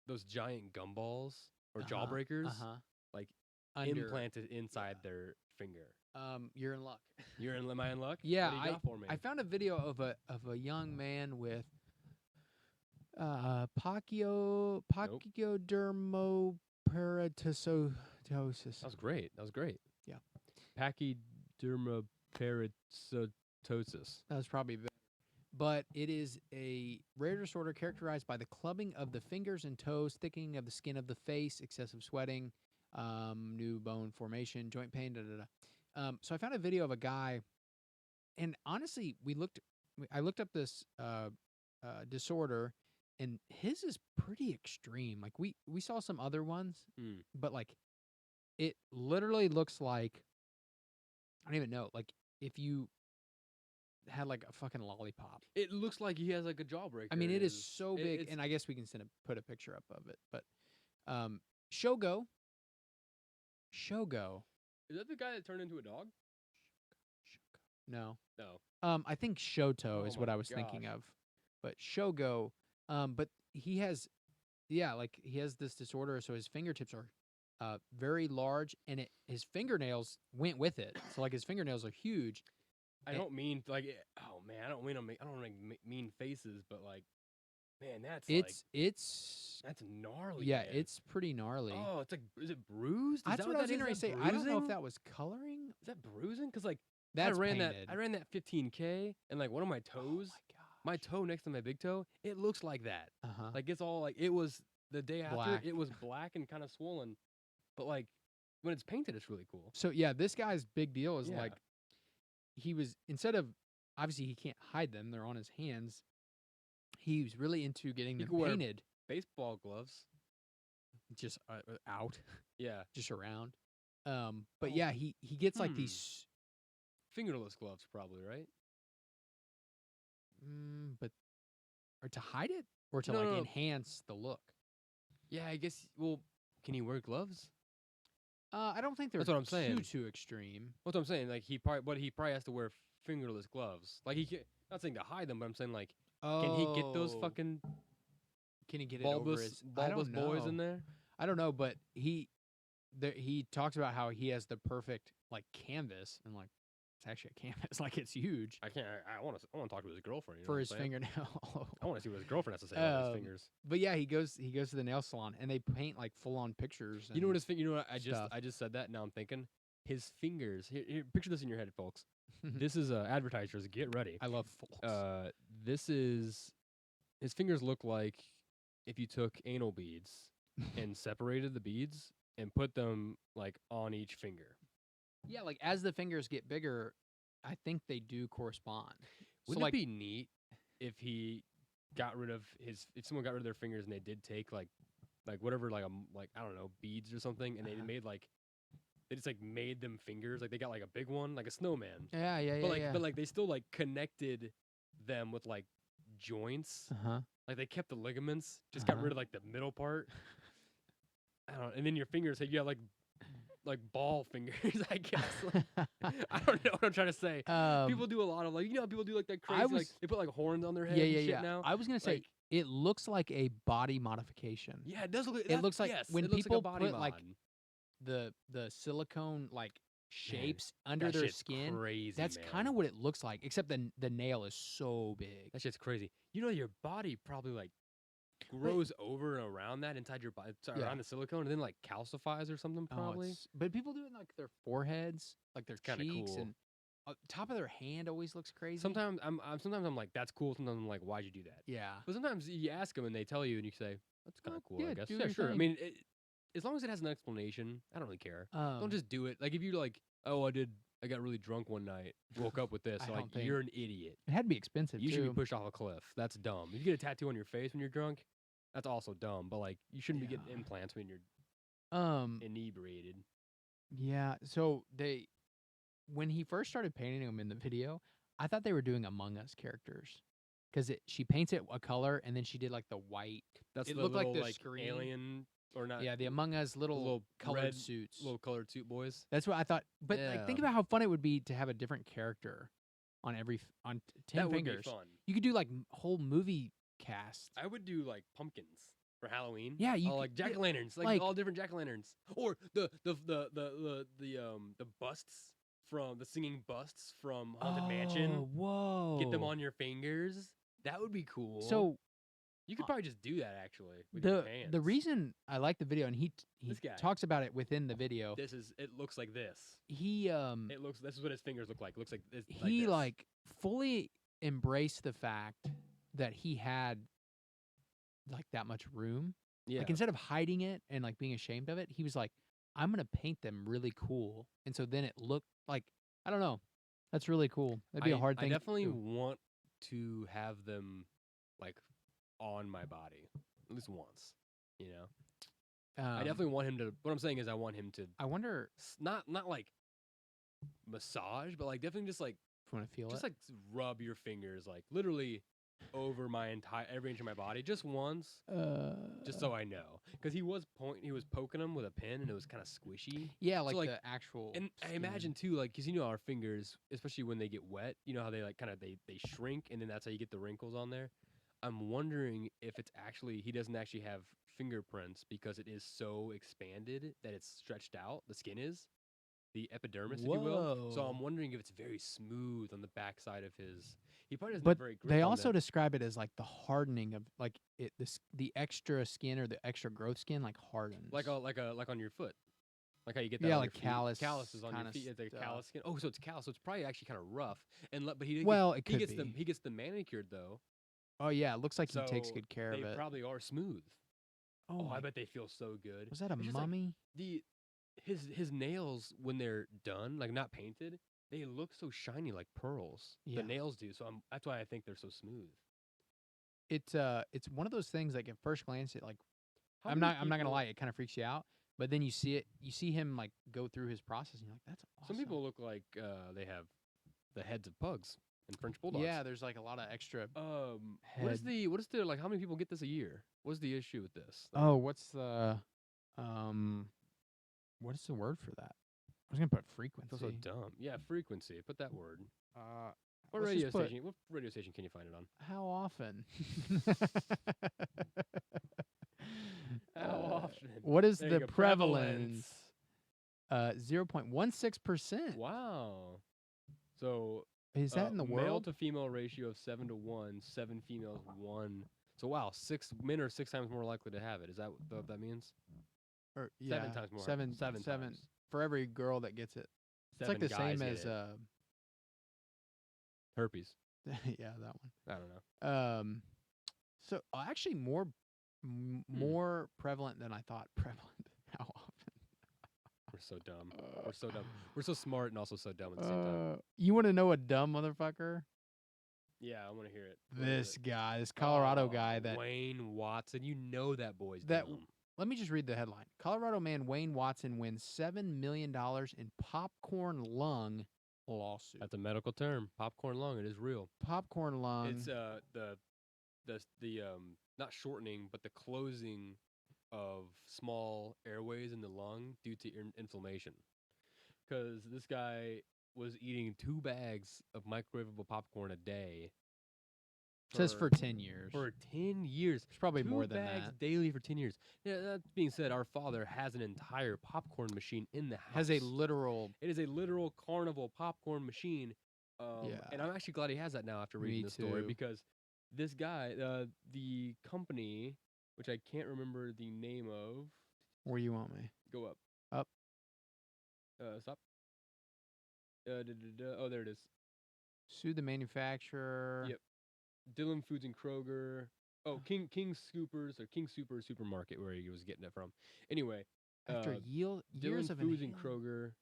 those giant gumballs or jawbreakers like implanted inside their finger. You're in luck. Am I in luck? Yeah, what do you got for me? I found a video of a young man with pachydermoparasitosis. That was great. Yeah. Pachydermoparasitosis. That was probably better. But it is a rare disorder characterized by the clubbing of the fingers and toes, thickening of the skin of the face, excessive sweating, new bone formation, joint pain, so I found a video of a guy, and honestly, I looked up this disorder, and his is pretty extreme. Like we saw some other ones, Mm. but like it literally looks like, I don't even know, like if you had like a fucking lollipop. It looks like he has like a jawbreaker. I mean, in it is his- so it- big, it's- and I guess we can put a picture up of it. But Shogo, Is that the guy that turned into a dog? no, No. I think Shoto Oh is what my I was thinking gosh. of, but Shogo, but he has, like he has this disorder, so his fingertips are very large, and his fingernails went with it. So like his fingernails are huge. I don't mean like. Oh man, I don't mean to make. I don't make mean faces, but like, man, that's that's gnarly. Yeah, man. it's pretty gnarly. Oh, it's like, is it bruised? Is That's that what I was that going is? to Is that say. I don't know if bruising? that was coloring. Is that bruising? Because like That's I ran painted. I ran that 15K, and like one of my toes, my toe next to my big toe, it looks like that. Uh-huh. Like it's all like it was the day after. Black. It was black and kind of swollen, but like when it's painted, it's really cool. So yeah, this guy's big deal is Yeah. like he was, instead of, obviously he can't hide them, they're on his hands. He was really into getting He them could wear- painted Baseball gloves. just out, Yeah. just around. But Oh, yeah, he gets like these Fingerless gloves, probably, right? but or to hide it or to No, like no, no. enhance the look. Yeah, I guess. Well, can he wear gloves? I don't think they're That's what I'm saying. too extreme. That's what I'm saying. Like he probably has to wear fingerless gloves. Like he can't. Not saying to hide them, but I'm saying like, can he get those fucking Can he get it over bulbous his? I don't boys know. in there? I don't know, but he talks about how he has the perfect like canvas, and like it's actually a canvas, like it's huge I can't. I want to talk to his girlfriend. You know for what his I'm saying? fingernail. I want to see what his girlfriend has to say about his Um, fingers. But yeah, he goes to the nail salon, and they paint like full on pictures. You know what and his finger? You know what? stuff. I just said that. Now I'm thinking his fingers. Here, picture this in your head, folks. This is advertisers. Get ready. I love folks. This is his fingers look like if you took anal beads and separated the beads and put them like on each finger. Yeah, like as the fingers get bigger, I think they do correspond. Wouldn't so like, it be neat if he got rid of if someone got rid of their fingers and they did take like whatever like I don't know, beads or something, and they made like they just like made them fingers, like they got like a big one, like a snowman. yeah, But like they still like connected them with like joints. uh-huh. Like they kept the ligaments, just got rid of like the middle part. I don't know. And then your fingers, you have like ball fingers, I guess. I don't know what I'm trying to say. People do a lot of like, how people do like that crazy, like they put like horns on their head and shit now. I was gonna say Like- it looks like a body modification. Yeah, it does look. It looks like yes, when it looks people like a body put, like, mod. The silicone like shapes under That their shit's skin. crazy. That's kind of what it looks like, except the nail is so big. That shit's crazy. Your body probably like grows over and around that inside your body, Yeah. around the silicone, and then like calcifies or something. Probably. But people do it in like their foreheads, like their kinda cheeks, cool. and top of their hand always looks crazy. Sometimes I'm like, that's cool. Sometimes I'm like, why'd you do that? yeah. But sometimes you ask them and they tell you, and you say, that's kind of cool. yeah, I guess. do Yeah, your sure. I thing. mean, as long as it has an explanation, I don't really care. Don't just do it. Like if you're like, oh, I got really drunk one night, woke up with this. I Like don't think- you're an idiot. It had to be expensive You should too. be pushed off a cliff. That's dumb. If you get a tattoo on your face when you're drunk, that's also dumb. But like, you shouldn't be getting Yeah. implants when you're inebriated. Yeah. So when he first started painting them in the video, I thought they were doing Among Us characters, because she paints it a color and then she did like the white. That's It the looked like little, the screen. alien or not. Yeah, the Among Us little colored red, suits. little colored suit boys. That's what I thought. But like, think Yeah. about how fun it would be to have a different character on on 10 That would fingers. be fun. You could do like whole movie cast. I would do like pumpkins for Halloween. Yeah, you all, could- like jack o' lanterns, like- all different jack o' lanterns, or the busts from the singing busts from Haunted Mansion. Whoa! Get them on your fingers. That would be cool. So you could probably just do that actually with your hands. the reason I like the video, and he This guy. talks about it within the video. it looks like this. He This is what his fingers look like. It looks like this. he this. like fully embraced the fact that he had like that much room. yeah. Like instead of hiding it and like being ashamed of it, he was like, I'm gonna paint them really cool. And so then it looked like, I don't know. That's really cool. That'd be a hard thing. I definitely to do. want to have them like on my body at least once. I definitely want him to. What I'm saying is, I want him to I wonder not like massage, but like definitely just like if you want to feel just it. like rub your fingers like literally over my entire every inch of my body just once, just so I know, because he was poking him with a pin and it was kind of squishy. Yeah, So, like like, the actual. and I skin. imagine too, like, because our fingers, especially when they get wet, you know how they like kind of they shrink, and then that's how you get the wrinkles on there. I'm wondering if it's actually he doesn't actually have fingerprints because it is so expanded that it's stretched out. The skin is the epidermis, if you will. So I'm Whoa. wondering if it's very smooth on the backside of his. He probably doesn't But have very grip they on also the, describe it as like the hardening of like the extra skin or the extra growth skin like hardens. like on your foot. Like how you get that Yeah, on like your feet. callus Calluses on your kinda feet. It's like stuff. callus skin. Oh, so it's callus. So it's probably actually kind of rough. And but he Well, gets, it could be. he gets them manicured though. Oh yeah, it looks like he takes So good care of they it. probably are smooth. Oh, I bet they feel so good. was that a It's just like mummy? his nails when they're done, like not painted, they look so shiny like pearls. Yeah. The nails do. So that's why I think they're so smooth. It's one of those things like at first glance it like How I'm many not gonna people- lie, it kind of freaks you out. But then you see him like go through his process, and you're like, that's awesome. Some people look like they have the heads of pugs and French bulldogs. Yeah, there's like a lot of extra. What is the like? How many people get this a year? What's the issue with this? Like, Oh, what's the what is the word for that? I was gonna put I frequency. feel so dumb. Yeah, frequency. Put that word. What let's radio just put- station? What radio station can you find it on? How often? How often? What is There you the go, prevalence? 0.16%. Wow. So Is that in the male world? to female ratio of 7-to-1, 7 females 1. So wow, 6 men are 6 times more likely to have it. Is that what that means? Or, 7 times more. Seven times. for every girl that gets it. It's 7 like the guys same get as it. Herpes. yeah, that one. I don't know. So actually more prevalent than I thought. Prevalent. How often? We're so dumb. We're so dumb. We're so smart and also so dumb at the same time. You want to know a dumb motherfucker? Yeah, I want to hear it. This guy, this Colorado guy that Wayne Watson. You know that boy's that dumb. let me just read the headline. Colorado man Wayne Watson wins $7 million in popcorn lung lawsuit. That's a medical term. Popcorn lung. It is real. Popcorn lung. It's the not shortening, but the closing of small airways in the lung due to inflammation. Because this guy was eating 2 bags of microwavable popcorn a day. Says for 10 years. For 10 years. It's probably 2 more than bags that. daily for 10 years. Yeah, that being said, our father has an entire popcorn machine in the house. Has a literal. It is a literal carnival popcorn machine. Yeah. And I'm actually glad he has that now after reading Me the story, too. because this guy, the company, which I can't remember the name of. Where you want me? Go up. Up. Stop. Oh, there it is. Sued the manufacturer. Yep. Dillon Foods and Kroger. Oh, King Scoopers or King Super Supermarket, where he was getting it from. Anyway, After Dillon years of Foods and inhaling- Kroger. What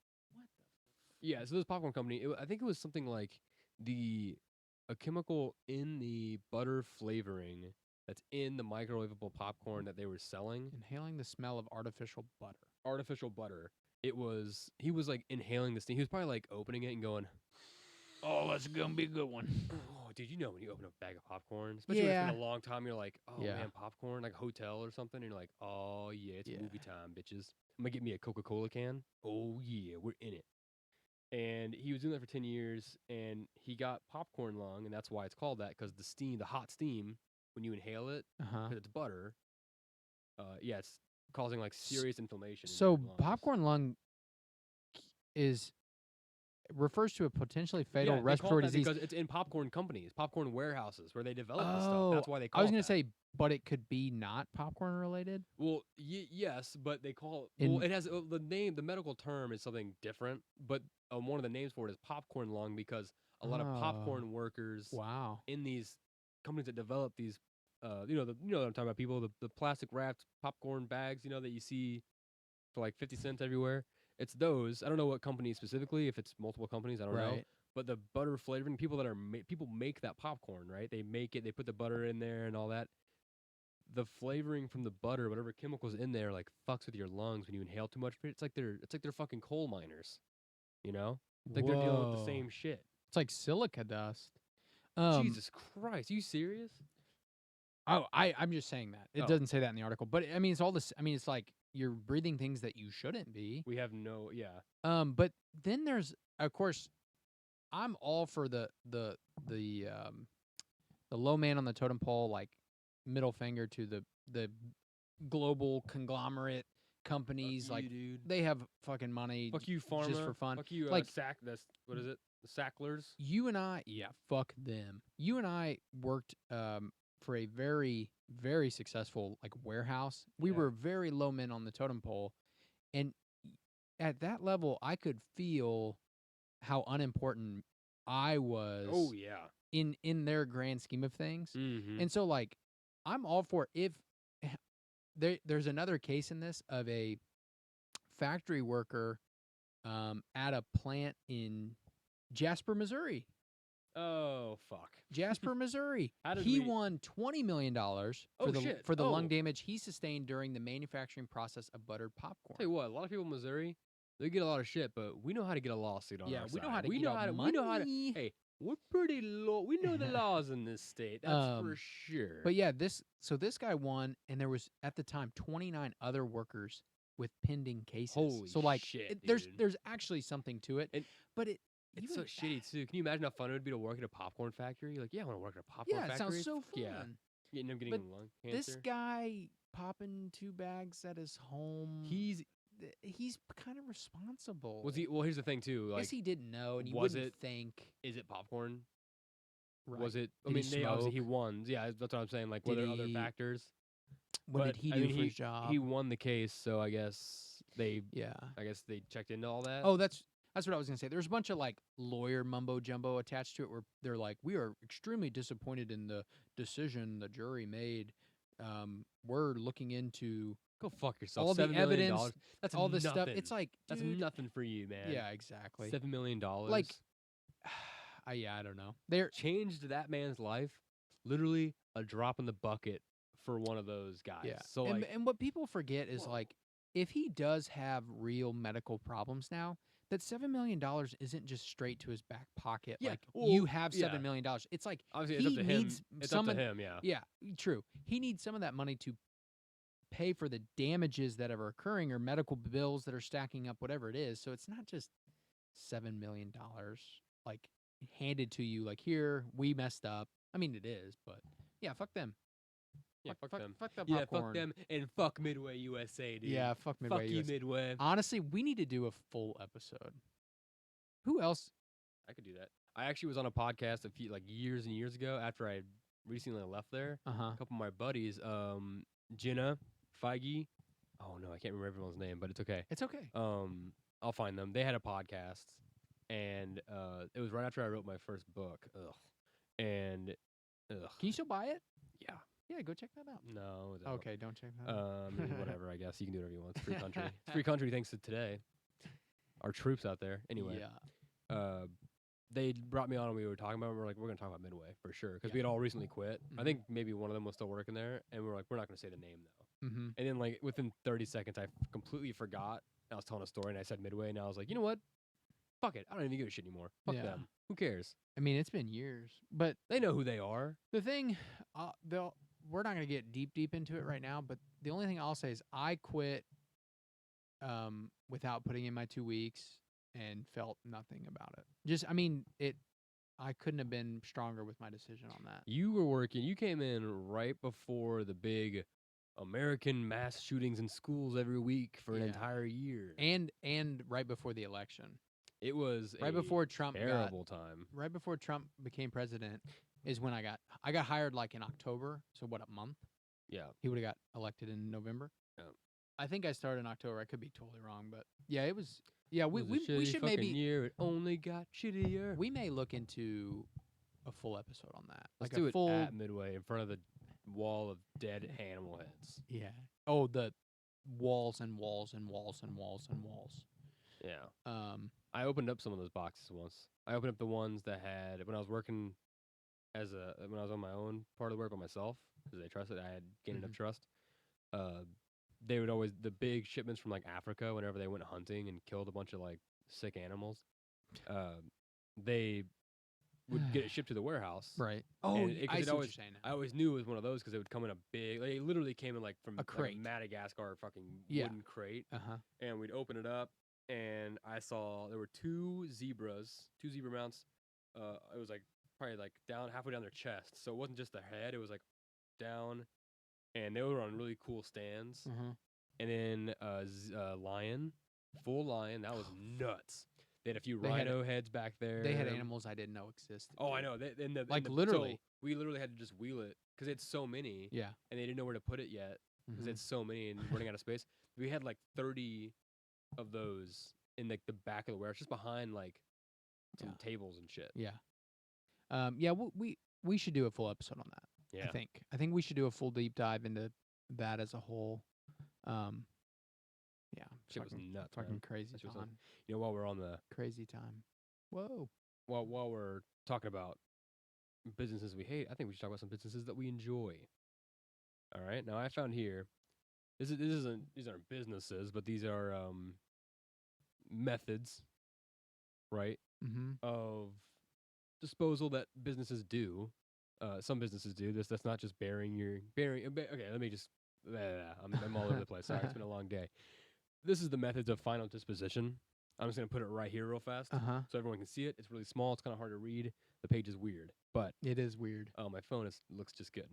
Yeah, so this popcorn company, I think it was something like a chemical in the butter flavoring that's in the microwavable popcorn that they were selling. Inhaling the smell of artificial butter. Artificial butter. He was like inhaling this thing. He was probably like opening it and going, Oh, that's gonna be a good one. oh, dude, you know when you open a bag of popcorn, especially when it's been a long time, you're like, oh Yeah. man, popcorn, like a hotel or something, and you're like, oh yeah, it's Yeah. movie time, bitches. I'm gonna get me a Coca-Cola can. Oh yeah, we're in it. And he was doing that for 10 years, and he got popcorn lung, and that's why it's called that, because the steam, the hot steam, when you inhale it, Uh-huh. because it's butter, yeah, it's causing like serious inflammation. in So your lungs. popcorn lung refers to a potentially fatal Yeah, they call it respiratory that disease. because it's in popcorn companies, popcorn warehouses where they develop this stuff. Oh, That's why they call I was it gonna that. say, but it could be not popcorn related. Well, yes, but they call it. In- Well, it has the name. The medical term is something different, but one of the names for it is popcorn lung, because a lot of Oh. popcorn workers Wow. in these companies that develop these, you know what I'm talking about, people, the plastic wrapped popcorn bags, that you see for like 50 cents everywhere. It's those. I don't know what company specifically. If it's multiple companies, I don't know. Right. But the butter flavoring, people that are people make that popcorn, right? They make it. They put the butter in there and all that. the flavoring from the butter, whatever chemicals in there, like fucks with your lungs when you inhale too much of it. It's like they're fucking coal miners, you know? Like they're dealing with the same shit. It's like silica dust. Jesus Christ, you serious? Oh, I'm just saying that. It doesn't say that in the article, but I mean, it's all this. I mean, it's like you're breathing things that you shouldn't be. We have no, yeah. But then there's, of course, I'm all for the low man on the totem pole, like middle finger to the global conglomerate companies. Fuck like you, dude. they have fucking money. Fuck you, pharma. Just for fun. Fuck you, like what is it? The Sacklers. You and I, yeah, fuck them. You and I worked for a very, very successful like warehouse. We were very low men on the totem pole, and at that level, I could feel how unimportant I was. Oh yeah. In their grand scheme of things, Mm-hmm. and so like, I'm all for if there's another case in this of a factory worker at a plant in Jasper, Missouri. Oh fuck. Jasper, Missouri. How did he we- won $20 million for the lung damage he sustained during the manufacturing process of buttered popcorn. Tell you what, a lot of people in Missouri, they get a lot of shit, but we know how to get a lawsuit on our we side. know how to we get know our how to, money. We know how to. Hey, we're pretty low. We know the laws in this state. That's for sure. But yeah, this guy won, and there was at the time 29 other workers with pending cases. Holy so like, shit, there's actually something to it, but it's so shitty too. Can you imagine how fun it would be to work at a popcorn factory? Like, yeah, I want to work at a popcorn factory. Yeah, it sounds so fun. Yeah, you end up getting But lung cancer. this guy popping 2 bags at his home. He's kind of responsible. Was he? Well, here's the thing too. I Like, guess he didn't know, and he was wouldn't it- think. is it popcorn? Right. Was it? I Did mean, he obviously he smoke? won. Yeah, that's what I'm saying. Like, were Did there other he- factors? What But, did he I do mean, for his job? He won the case, so I guess they checked into all that. Oh, that's what I was gonna say. There's a bunch of like lawyer mumbo jumbo attached to it, where they're like, "We are extremely disappointed in the decision the jury made. We're looking into go fuck yourself. all the $7 million. evidence, That's all this stuff." nothing. It's like, That's dude, nothing for you, man. yeah, exactly. $7 million. Like, I don't know. They're changed that man's life. Literally a drop in the bucket for one of those guys. yeah. So like, and what people forget is whoa. like, if he does have real medical problems now, that $7 million isn't just straight to his back pocket. Yeah, Like, well, you have yeah. $7 million. It's like, obviously, it's he up to him. needs It's some up to of- him. Yeah. yeah, true. He needs some of that money to pay for the damages that are occurring or medical bills that are stacking up, whatever it is. So it's not just $7 million like handed to you. Like, here, we messed up. I mean, it is, but yeah, fuck them. Yeah, fuck them. Fuck the Yeah, popcorn. fuck them and fuck Midway USA, dude. Yeah, fuck Midway. Fuck you, USA. Midway. Honestly, we need to do a full episode. Who else? I could do that. I actually was on a podcast a few years and years ago after I recently left there. Uh huh. A couple of my buddies, Jenna, Feige. Oh no, I can't remember everyone's name, but it's okay. It's okay. I'll find them. They had a podcast, and it was right after I wrote my first book. Ugh. And ugh. Can you still buy it? Yeah. Yeah, go check that out. No. Don't. Okay, don't check that out. Whatever. I guess you can do whatever you want. It's free country. It's free country thanks to today. Our troops out there. Anyway. Yeah. They brought me on and we were talking about it. We're like, we're going to talk about Midway for sure. Because Yeah. we had all recently quit. I Mhm. think maybe one of them was still working there. And we were like, we're not going to say the name though. Mm-hmm. And then like within 30 seconds, I completely forgot. I was telling a story and I said Midway. And I was like, you know what? Fuck it. I don't even give a shit anymore. Fuck Yeah. them. Who cares? I mean, it's been years, but They know who they are. the thing, we're not going to get deep into it right now. But the only thing I'll say is I quit, without putting in my 2 weeks and felt nothing about it. Just, I mean, I couldn't have been stronger with my decision on that. You were working. You came in right before the big American mass shootings in schools every week for an Yeah. entire year. And right before the election, It was right a before Trump terrible time. right before Trump became president, is when I got hired like in October. So what, a month? Yeah. He would have got elected in November. Yeah. I think I started in October. I could be totally wrong, but yeah, it was. Yeah, It was a we shitty should fucking maybe year. It only got shittier. we may look into a full episode on that. Let's like do a it full at Midway in front of the wall of dead animal heads. yeah. Oh, the walls and walls and walls and walls and walls. Yeah. I opened up some of those boxes once. I opened up the ones that had when I was working when I was on my own part of the work by myself, because they trusted, I had gained enough trust. They would always the big shipments from like Africa. Whenever they went hunting and killed a bunch of like sick animals, they would get it shipped to the warehouse. Right. Oh, I see what you're saying now. I always knew it was one of those because it would come in a big. Like, it literally came in like from a crate, like a Madagascar fucking wooden crate. And we'd open it up, and I saw there were two zebra mounts. It was like probably like down halfway down their chest, so it wasn't just their head. It was like down, and they were on really cool stands. And then lion, full lion. That was nuts. They had a few rhino heads back there. They had animals I didn't know existed. Oh, I know. Literally. So we literally had to just wheel it because it's so many. Yeah. And they didn't know where to put it yet because it's so many and running out of space. We had like 30 of those in like the back of the warehouse, just behind like some tables and shit. Yeah. We should do a full episode on that. Yeah. I think we should do a full deep dive into that as a whole. Yeah, shit was nuts. Fucking crazy time. You know, while we're on the crazy time. Whoa. While we're talking about businesses we hate, I think we should talk about some businesses that we enjoy. All right. Now I found here. These aren't businesses, but these are methods, right? Of disposal that businesses do. Some businesses do this. That's not just burying. Okay, let me just. I'm all over the place. Sorry, it's been a long day. This is the methods of final disposition. I'm just going to put it right here real fast so everyone can see it. It's really small. It's kind of hard to read. The page is weird, but it is weird. My phone looks just good.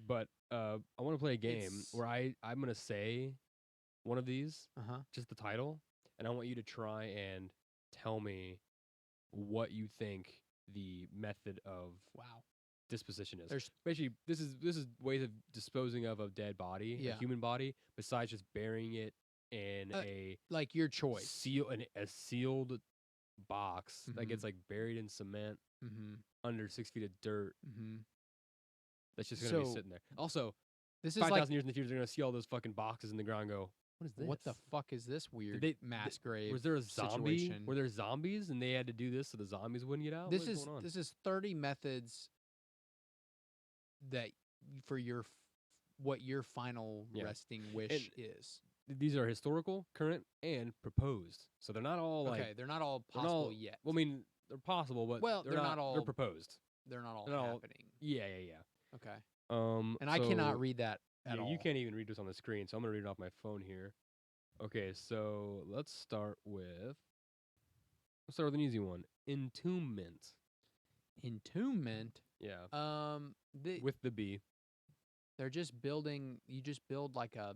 But I want to play a game where I'm going to say one of these, just the title, and I want you to try and tell me what you think the method of disposition is. Basically, this is ways of disposing of a dead body, a human body, besides just burying it in a like your choice a sealed box that gets like buried in cement under 6 feet of dirt. That's just gonna be sitting there. Also, this is 5,000 years in the future, they're gonna see all those fucking boxes in the ground and go, what is this? What the fuck is this weird mass grave? Was there a zombie? Situation? Were there zombies and they had to do this so the zombies wouldn't get out? This is 30 methods that for what your final resting wish is. These are historical, current, and proposed. So they're not all they're not all possible yet. Well, I mean, they're possible, but they're not all. They're proposed. They're not all happening. Yeah. Okay. And I cannot read that at all. You can't even read this on the screen, so I'm gonna read it off my phone here. Okay, so let's start with an easy one. Entombment. Entombment. Yeah. With the B. They're just building. You just build like a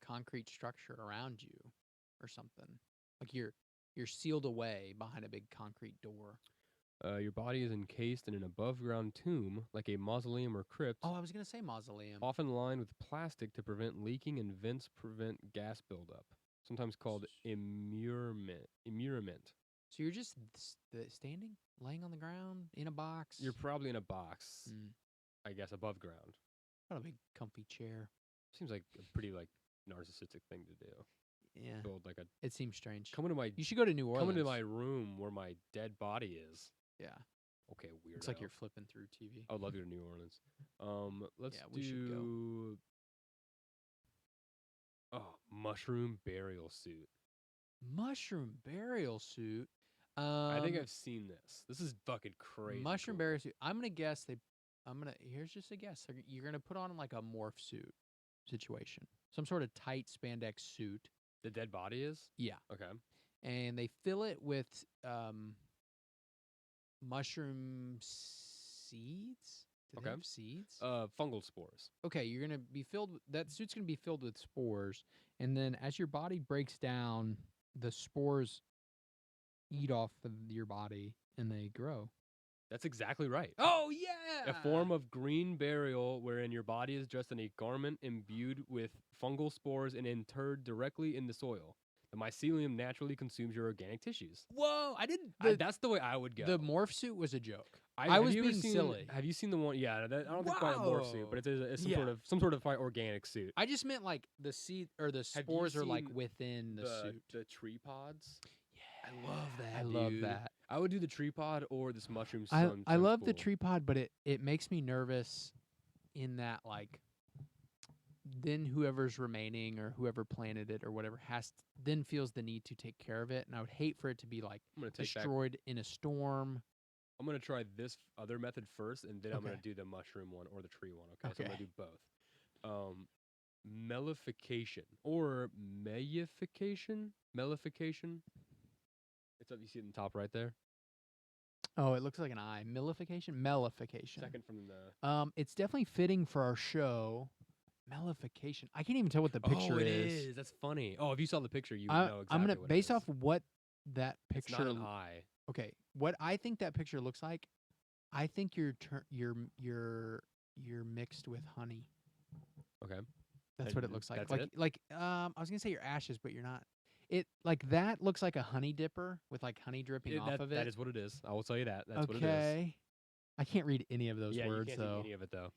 concrete structure around you, or something. Like you're sealed away behind a big concrete door. Your body is encased in an above-ground tomb, like a mausoleum or crypt. Oh, I was gonna say mausoleum. Often lined with plastic to prevent leaking and vents prevent gas buildup. Sometimes called immurement. So you're just standing, laying on the ground in a box. You're probably in a box, I guess, above ground. Not a big comfy chair. Seems like a pretty narcissistic thing to do. Yeah. Build like a. It seems strange. You should go to New Orleans. Come into my room where my dead body is. Yeah. Okay, weird. It's like you're flipping through TV. I would love to go to New Orleans. We should go. Oh, mushroom burial suit. Mushroom burial suit. I think I've seen this. This is fucking crazy. Mushroom burial suit. I'm gonna guess here's just a guess. You're gonna put on like a morph suit situation, some sort of tight spandex suit. The dead body is? Yeah. Okay. And they fill it with mushroom seeds. Do they have seeds? Fungal spores. Okay, you're gonna be that suit's gonna be filled with spores, and then as your body breaks down, the spores eat off of your body and they grow. That's exactly right. Oh, yeah! A form of green burial wherein your body is dressed in a garment imbued with fungal spores and interred directly in the soil. The mycelium naturally consumes your organic tissues. Whoa! I didn't. That's the way I would go. The morph suit was a joke. I was being silly. Have you seen the one? Yeah, I don't think it's quite a morph suit, but it's some sort of organic suit. I just meant like the seed or the spores are like within the suit. The tree pods. Yeah, I love that. I love that. I would do the tree pod or this mushroom. I love the tree pod, but it makes me nervous in that, like, then whoever's remaining or whoever planted it or whatever then feels the need to take care of it, and I would hate for it to be like destroyed in a storm. I'm gonna try this other method first, and then I'm Okay. gonna do the mushroom one or the tree one. Okay, so I'm gonna do both. Mellification or mellification. It's up. You see it in the top right there. Oh, it looks like an eye. Mellification. Second from the. It's definitely fitting for our show. Mellification. I can't even tell what the picture Oh, it is. is. That's funny. Oh, if you saw the picture, you would know exactly. I'm gonna what based it is. off of what that picture. It's not an eye. Okay, what I think that picture looks like, I think you're mixed with honey. Okay. That's what it looks like. That's I was gonna say your ashes, but you're not. It like that looks like a honey dipper with like honey dripping off of it. That is what it is. I will tell you that. That's what it is. Okay. I can't read any of those words you can't though. do any of it though.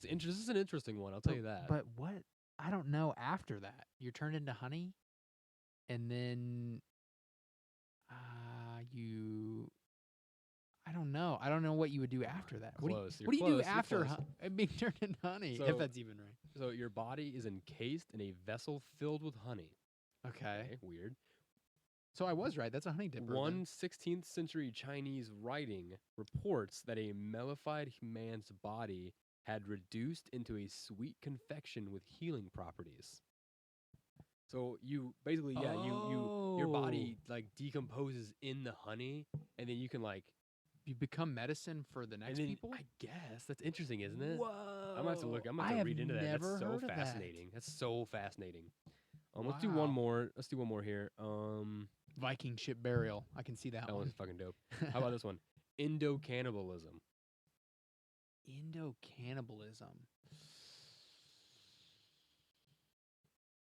This is an interesting one. I'll tell you that. But what? I don't know. After that, you're turned into honey, and then you. I don't know. I don't know what you would do after that. Close. What do you do You're after close. being turned into honey? So- if that's even right. So your body is encased in a vessel filled with honey. Okay. Weird. So I was right. That's a honey dipper. One 16th century Chinese writing reports that a mellified man's body had reduced into a sweet confection with healing properties. So you basically, your body like decomposes in the honey, and then you can like you become medicine for the next people. I guess that's interesting, isn't it? Whoa! I'm gonna have to look. I'm gonna have to read into that. That's so fascinating. That's so fascinating. Let's do one more. Let's do one more here. Viking ship burial. I can see that That one. one's fucking dope. How about this one? Indo-cannibalism. Indo-cannibalism.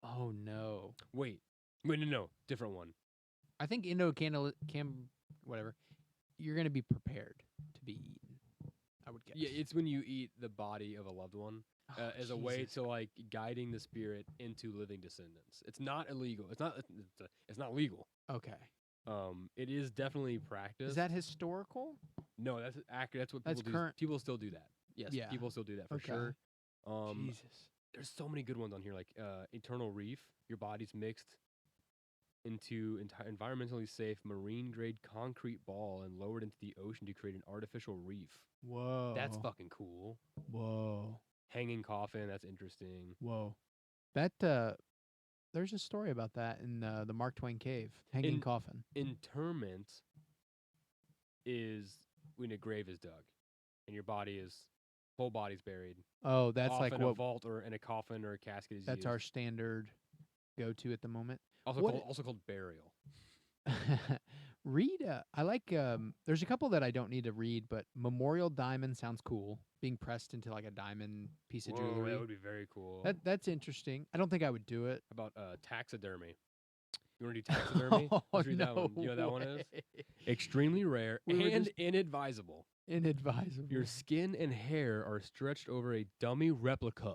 Oh no. Wait, no, different one. I think whatever. You're gonna be prepared to be eaten. I would guess. Yeah, it's when you eat the body of a loved one as a way Jesus. to like guiding the spirit into living descendants. It's not illegal. It's not legal. Okay. It is definitely practiced. Is that historical? No, that's accurate. That's what That's people do. current. People still do that. Yes, Yeah. people still do that for Okay. sure. Jesus. There's so many good ones on here, like Eternal Reef. Your body's mixed into environmentally safe marine grade concrete ball and lowered into the ocean to create an artificial reef. Whoa. That's fucking cool. Whoa. Hanging coffin. That's interesting. Whoa. That there's a story about that in the Mark Twain cave. Hanging coffin. Interment is when a grave is dug, and your whole body's buried. Oh, that's Often like a what vault or in a coffin or a casket is that's used. our standard go-to at the moment. Also called burial. Read I like there's a couple that I don't need to read, but Memorial Diamond sounds cool. Being pressed into like a diamond piece of Whoa, jewelry. that would be very cool. That's interesting. I don't think I would do it. How about taxidermy? You want to do taxidermy? Let's read that one. You know what that one is? Extremely rare and inadvisable. Inadvisable. Your skin and hair are stretched over a dummy replica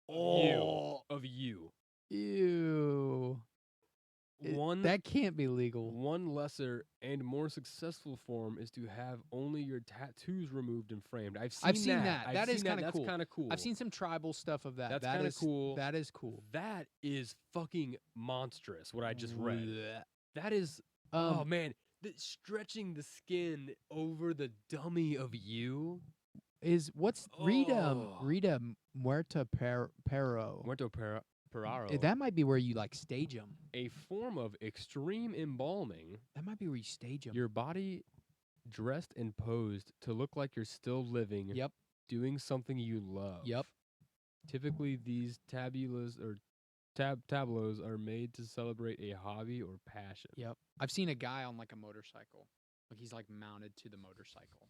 of you. Ew. That can't be legal. One lesser and more successful form is to have only your tattoos removed and framed. I've seen that. That is kind of cool. That's kind of cool. I've seen some tribal stuff of that. That's kind of cool. That is cool. That is fucking monstrous. What I just read. Blech. That is. Oh man, stretching the skin over the dummy of you is what's Rita Muerta Perro. Muerto Peraro. That might be where you like stage them. A form of extreme embalming. That might be where you stage them. Your body dressed and posed to look like you're still living. Yep. Doing something you love. Yep. Typically, these tableaus are made to celebrate a hobby or passion. Yep. I've seen a guy on like a motorcycle. Like he's like mounted to the motorcycle.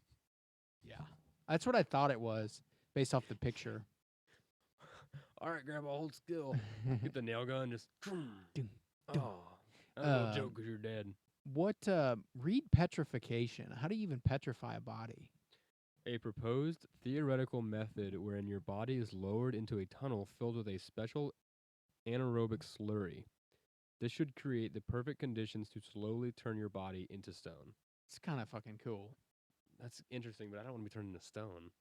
Yeah. That's what I thought it was based off the picture. All right, Grandpa, hold still. Get the nail gun, just. That's a little joke because you're dead. Read petrification. How do you even petrify a body? A proposed theoretical method wherein your body is lowered into a tunnel filled with a special anaerobic slurry. This should create the perfect conditions to slowly turn your body into stone. It's kind of fucking cool. That's interesting, but I don't want to be turned into stone.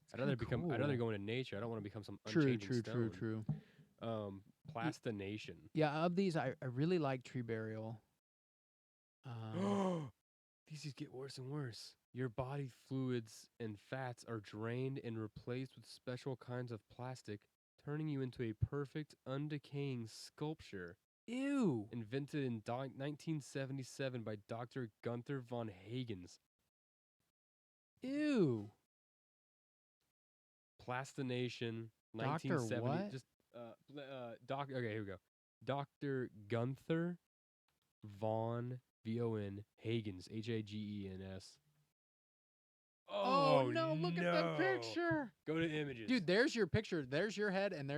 It's I'd rather go into nature. I don't want to become some True, unchanging stone. true. Plastination. Yeah, of these, I really like tree burial. These get worse and worse. Your body fluids and fats are drained and replaced with special kinds of plastic, turning you into a perfect, undecaying sculpture. Ew. Invented in 1977 by Dr. Gunther von Hagens. Ew. Plastination, Doctor 1970. what? Just okay, here we go. Dr. Gunther von Von Hagens, Hagens. Oh no! Look at the picture. Go to images, Dude, there's your picture. There's your head, and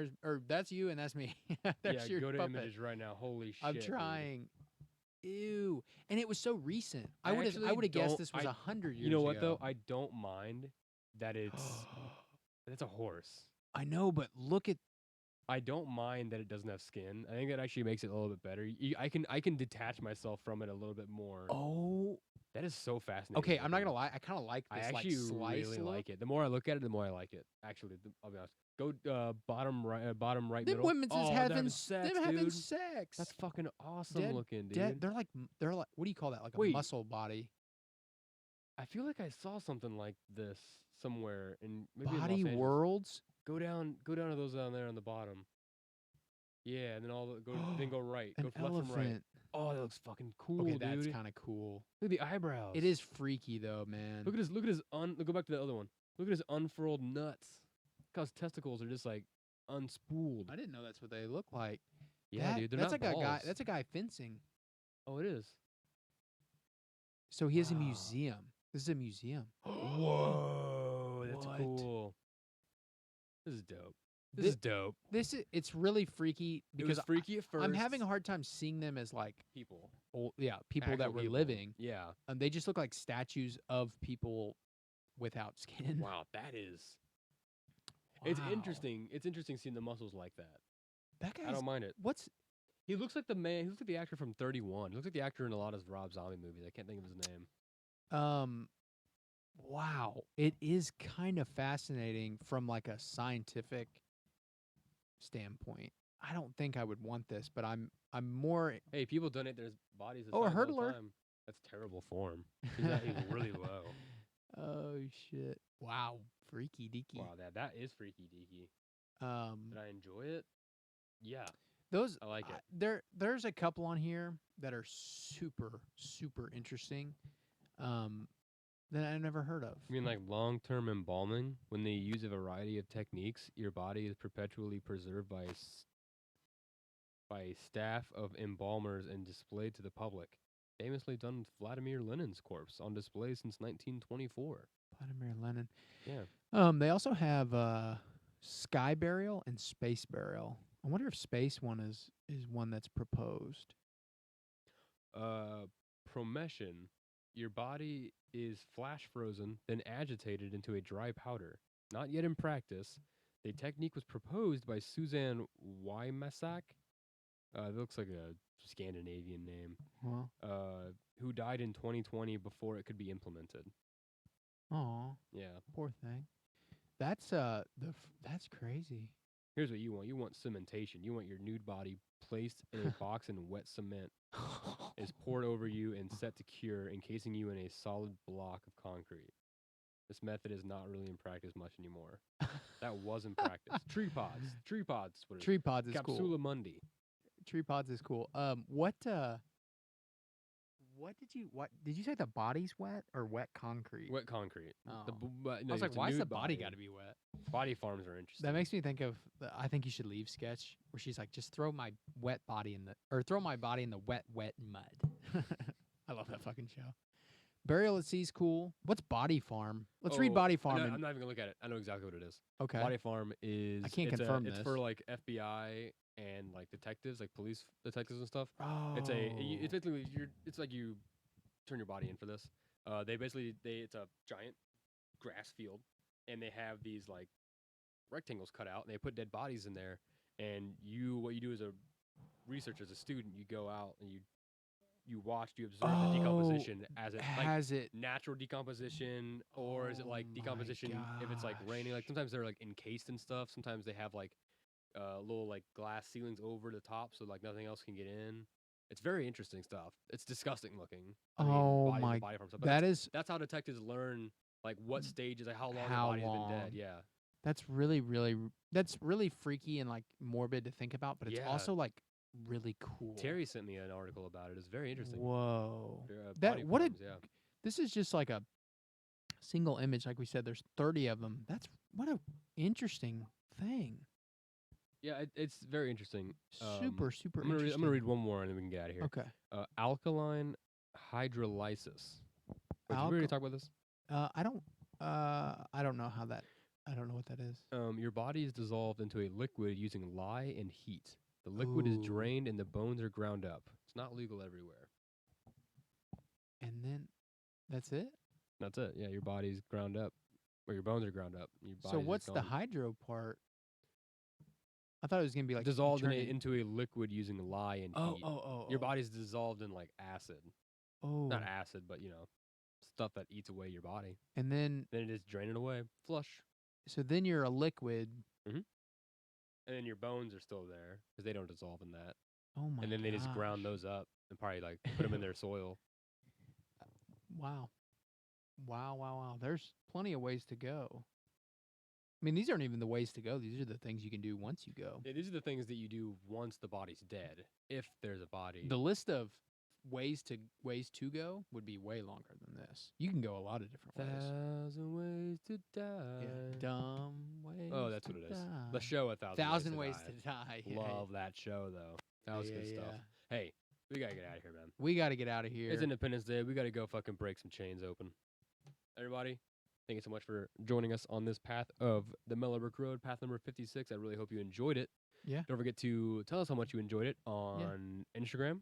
that's you, and that's me. There's your go to puppet. images right now. Holy shit! I'm trying. Ew. And it was so recent. I would have guessed this was 100 years ago. You know what though? I don't mind that it's a horse. I know, but look at. I don't mind that it doesn't have skin. I think that actually makes it a little bit better. I can detach myself from it a little bit more. Oh, that is so fascinating. Okay, I'm not gonna lie. I kind of like this. I actually slice really look. like it. The more I look at it, the more I like it. Actually, I'll be honest. Go bottom right, Them middle. women's is having sex. Them having dude. sex. That's fucking awesome looking, dude. They're like what do you call that? Like a muscle body. I feel like I saw something like this somewhere in maybe Body in Los Angeles. Worlds. Go down to those down there on the bottom. Yeah, and then then go right. An Go left elephant. from right. Oh, that looks fucking cool, Okay, dude. that's kind of cool. Look at the eyebrows. It is freaky though, man. Look at his go back to the other one. Look at his unfurled nuts. Look how his testicles are just like unspooled. I didn't know that's what they look like. Yeah, dude, that's not like balls. a guy. That's a guy fencing. Oh, it is. So he has a museum. This is a museum. Whoa, that's cool. This is dope. This is dope. It's really freaky because it was freaky at first. I'm having a hard time seeing them as like people. People Actual that were people. living. Yeah. They just look like statues of people without skin. Wow, that is. It's interesting. It's interesting seeing the muscles like that. That guy. I don't mind it. He looks like the man. He looks like the actor from 31. He looks like the actor in a lot of Rob Zombie movies. I can't think of his name. Wow. It is kind of fascinating from like a scientific standpoint. I don't think I would want this, but I'm more. Hey, people donate their bodies. A hurdler. That's terrible form. He's really low. Oh shit! Wow, freaky deaky. Wow, that is freaky deaky. Did I enjoy it? Yeah. Those I like it. There's a couple on here that are super interesting. That I never heard of. You mean like long-term embalming? When they use a variety of techniques, your body is perpetually preserved by a staff of embalmers and displayed to the public. Famously done with Vladimir Lenin's corpse on display since 1924. Vladimir Lenin. Yeah. They also have sky burial and space burial. I wonder if space one is one that's proposed. Promession. Your body is flash frozen, then agitated into a dry powder. Not yet in practice. The technique was proposed by Suzanne Wymasak. That looks like a Scandinavian name. Well. Who died in 2020 before it could be implemented. Oh. Yeah. Poor thing. That's crazy. Here's what you want. You want cementation. You want your nude body placed in a box in wet cement. Is poured over you and set to cure, encasing you in a solid block of concrete. This method is not really in practice much anymore. That was in practice. Tree pods. Tree pods. Tree pods is cool. Capsula mundi. Tree pods is cool. What did you say the body's wet or wet concrete? Wet concrete. Oh. No, I was like, why is the body got to be wet? Body farms are interesting. That makes me think of I Think You Should Leave sketch where she's like, just throw my body in the wet mud. I love that fucking show. Burial at Sea is cool. What's Body Farm? Let's read Body Farm. I'm not even gonna look at it. I know exactly what it is. Okay. Body Farm is. I can't confirm this. It's for like FBI and like detectives, like police detectives and stuff. Oh. It's basically it's like you turn your body in for this. It's a giant grass field, and they have these like rectangles cut out, and they put dead bodies in there. And what you do is research as a student, you go out and you watch, you observe the decomposition as it has like it natural decomposition, or is it like decomposition if it's like raining? Like sometimes they're like encased and stuff. Sometimes they have like little like glass ceilings over the top, so like nothing else can get in. It's very interesting stuff. It's disgusting looking. I mean, body form stuff. But that's how detectives learn like what stages, like how long the body's been dead. Yeah. That's really, that's really freaky and like morbid to think about, but it's also like really cool. Terry sent me an article about it. It's very interesting. Whoa. Forms, this is just like a single image. Like we said, there's 30 of them. What a interesting thing. Yeah, it's very interesting. Super interesting. I'm gonna read one more and then we can get out of here. Okay. Alkaline hydrolysis. Did we already talk about this? I don't know how that. I don't know what that is. Your body is dissolved into a liquid using lye and heat. The liquid is drained and the bones are ground up. It's not legal everywhere. And then that's it? That's it. Yeah, your body's ground up. Or your bones are ground up. So what's the hydro part? I thought it was going to be like dissolved into a liquid using lye and heat. Oh. Your body's dissolved in like acid. Oh. Not acid, but stuff that eats away your body. And then it is draining away. Flush. So then you're a liquid. Mm-hmm. And then your bones are still there because they don't dissolve in that. Oh my! And then they just ground those up and probably like put them in their soil. Wow. There's plenty of ways to go. I mean, these aren't even the ways to go. These are the things you can do once you go. Yeah, these are the things that you do once the body's dead, if there's a body. The list of ways to go would be way longer than this. You can go a lot of different ways. 1,000 ways to die. Yeah. Dumb ways. Oh, that's what it is. Die. The show 1,000 ways to die. Love that show though. That was good stuff. Hey, we gotta get out of here, man. We gotta get out of here. It's Independence Day. We gotta go fucking break some chains open. Everybody, thank you so much for joining us on this path of the Mellow Brick Road, path number 56. I really hope you enjoyed it. Yeah. Don't forget to tell us how much you enjoyed it on Instagram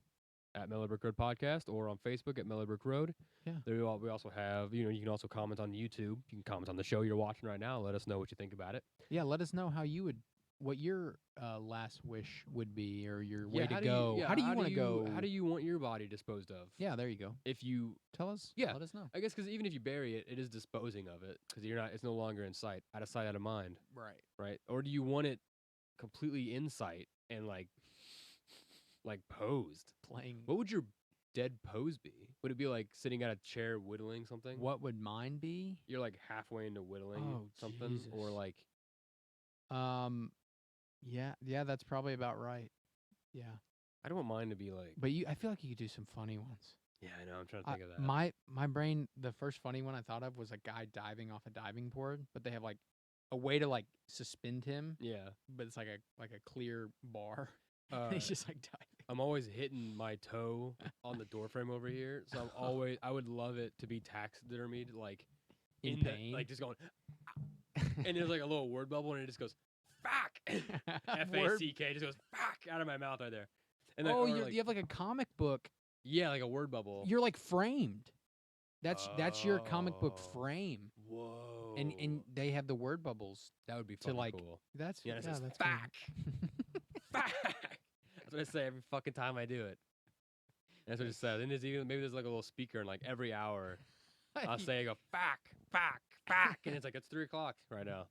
at Mellow Brick Road Podcast or on Facebook at Mellow Brick Road. Yeah. We also have, you can also comment on YouTube. You can comment on the show you're watching right now. Let us know what you think about it. Yeah, let us know what your last wish would be or your way to go. How do you want to go? How do you want your body disposed of? Yeah, there you go. If you tell us, let us know. I guess because even if you bury it, it is disposing of it because it's no longer in sight, out of sight, out of mind. Right. Or do you want it completely in sight and like posed? What would your dead pose be? Would it be like sitting at a chair whittling something? What would mine be? You're like halfway into whittling something, Jesus. or like. Yeah, that's probably about right. Yeah. I don't want mine to be like. But I feel like you could do some funny ones. Yeah, I know. I'm trying to think of that. My brain, the first funny one I thought of was a guy diving off a diving board, but they have like a way to like suspend him. Yeah. But it's like a clear bar. He's just like diving. I'm always hitting my toe on the door frame over here, so I would love it to be taxidermied, like in pain, like just going, and there's like a little word bubble, and it just goes, "Fuck," F-A-C-K, just goes "fuck" out of my mouth right there. And then, you have like a comic book. Yeah, like a word bubble. You're like framed. That's your comic book frame. Whoa. And they have the word bubbles. That would be fucking cool. That's that's fuck. Fuck. That's what I say every fucking time I do it. That's what it says. And maybe there's like a little speaker, and like every hour I'll say, I go, fuck, and it's like, it's 3 o'clock right now.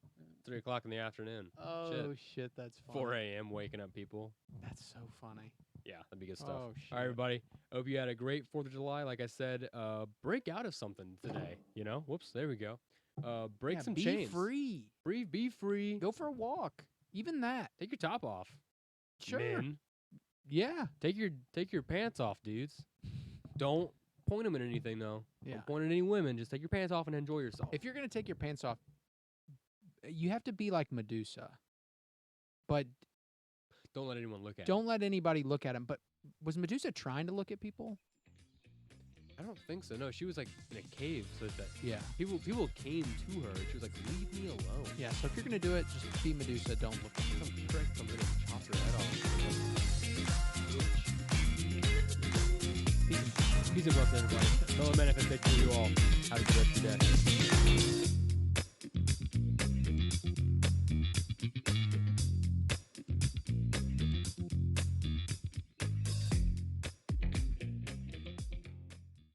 3 o'clock in the afternoon. Oh, shit, that's funny. 4 a.m. waking up people. That's so funny. Yeah, that'd be good stuff. Oh, shit. All right, everybody. Hope you had a great 4th of July. Like I said, break out of something today. Whoops, there we go. Break some chains. Be free. Go for a walk. Even that. Take your top off. Sure. Men. Yeah. Take your pants off, dudes. Don't point them at anything, though. Yeah. Don't point at any women. Just take your pants off and enjoy yourself. If you're going to take your pants off, you have to be like Medusa. But don't let anyone look at Don't let anybody look at him. But was Medusa trying to look at people? I don't think so. No, she was like in a cave, so that people came to her. And she was like, "Leave me alone." Yeah. So if you're gonna do it, just be Medusa. Don't look at some prick comes in and chops her head off. Peace and blessings, everybody. Fellow manifestation to you all. Have a good rest of your day.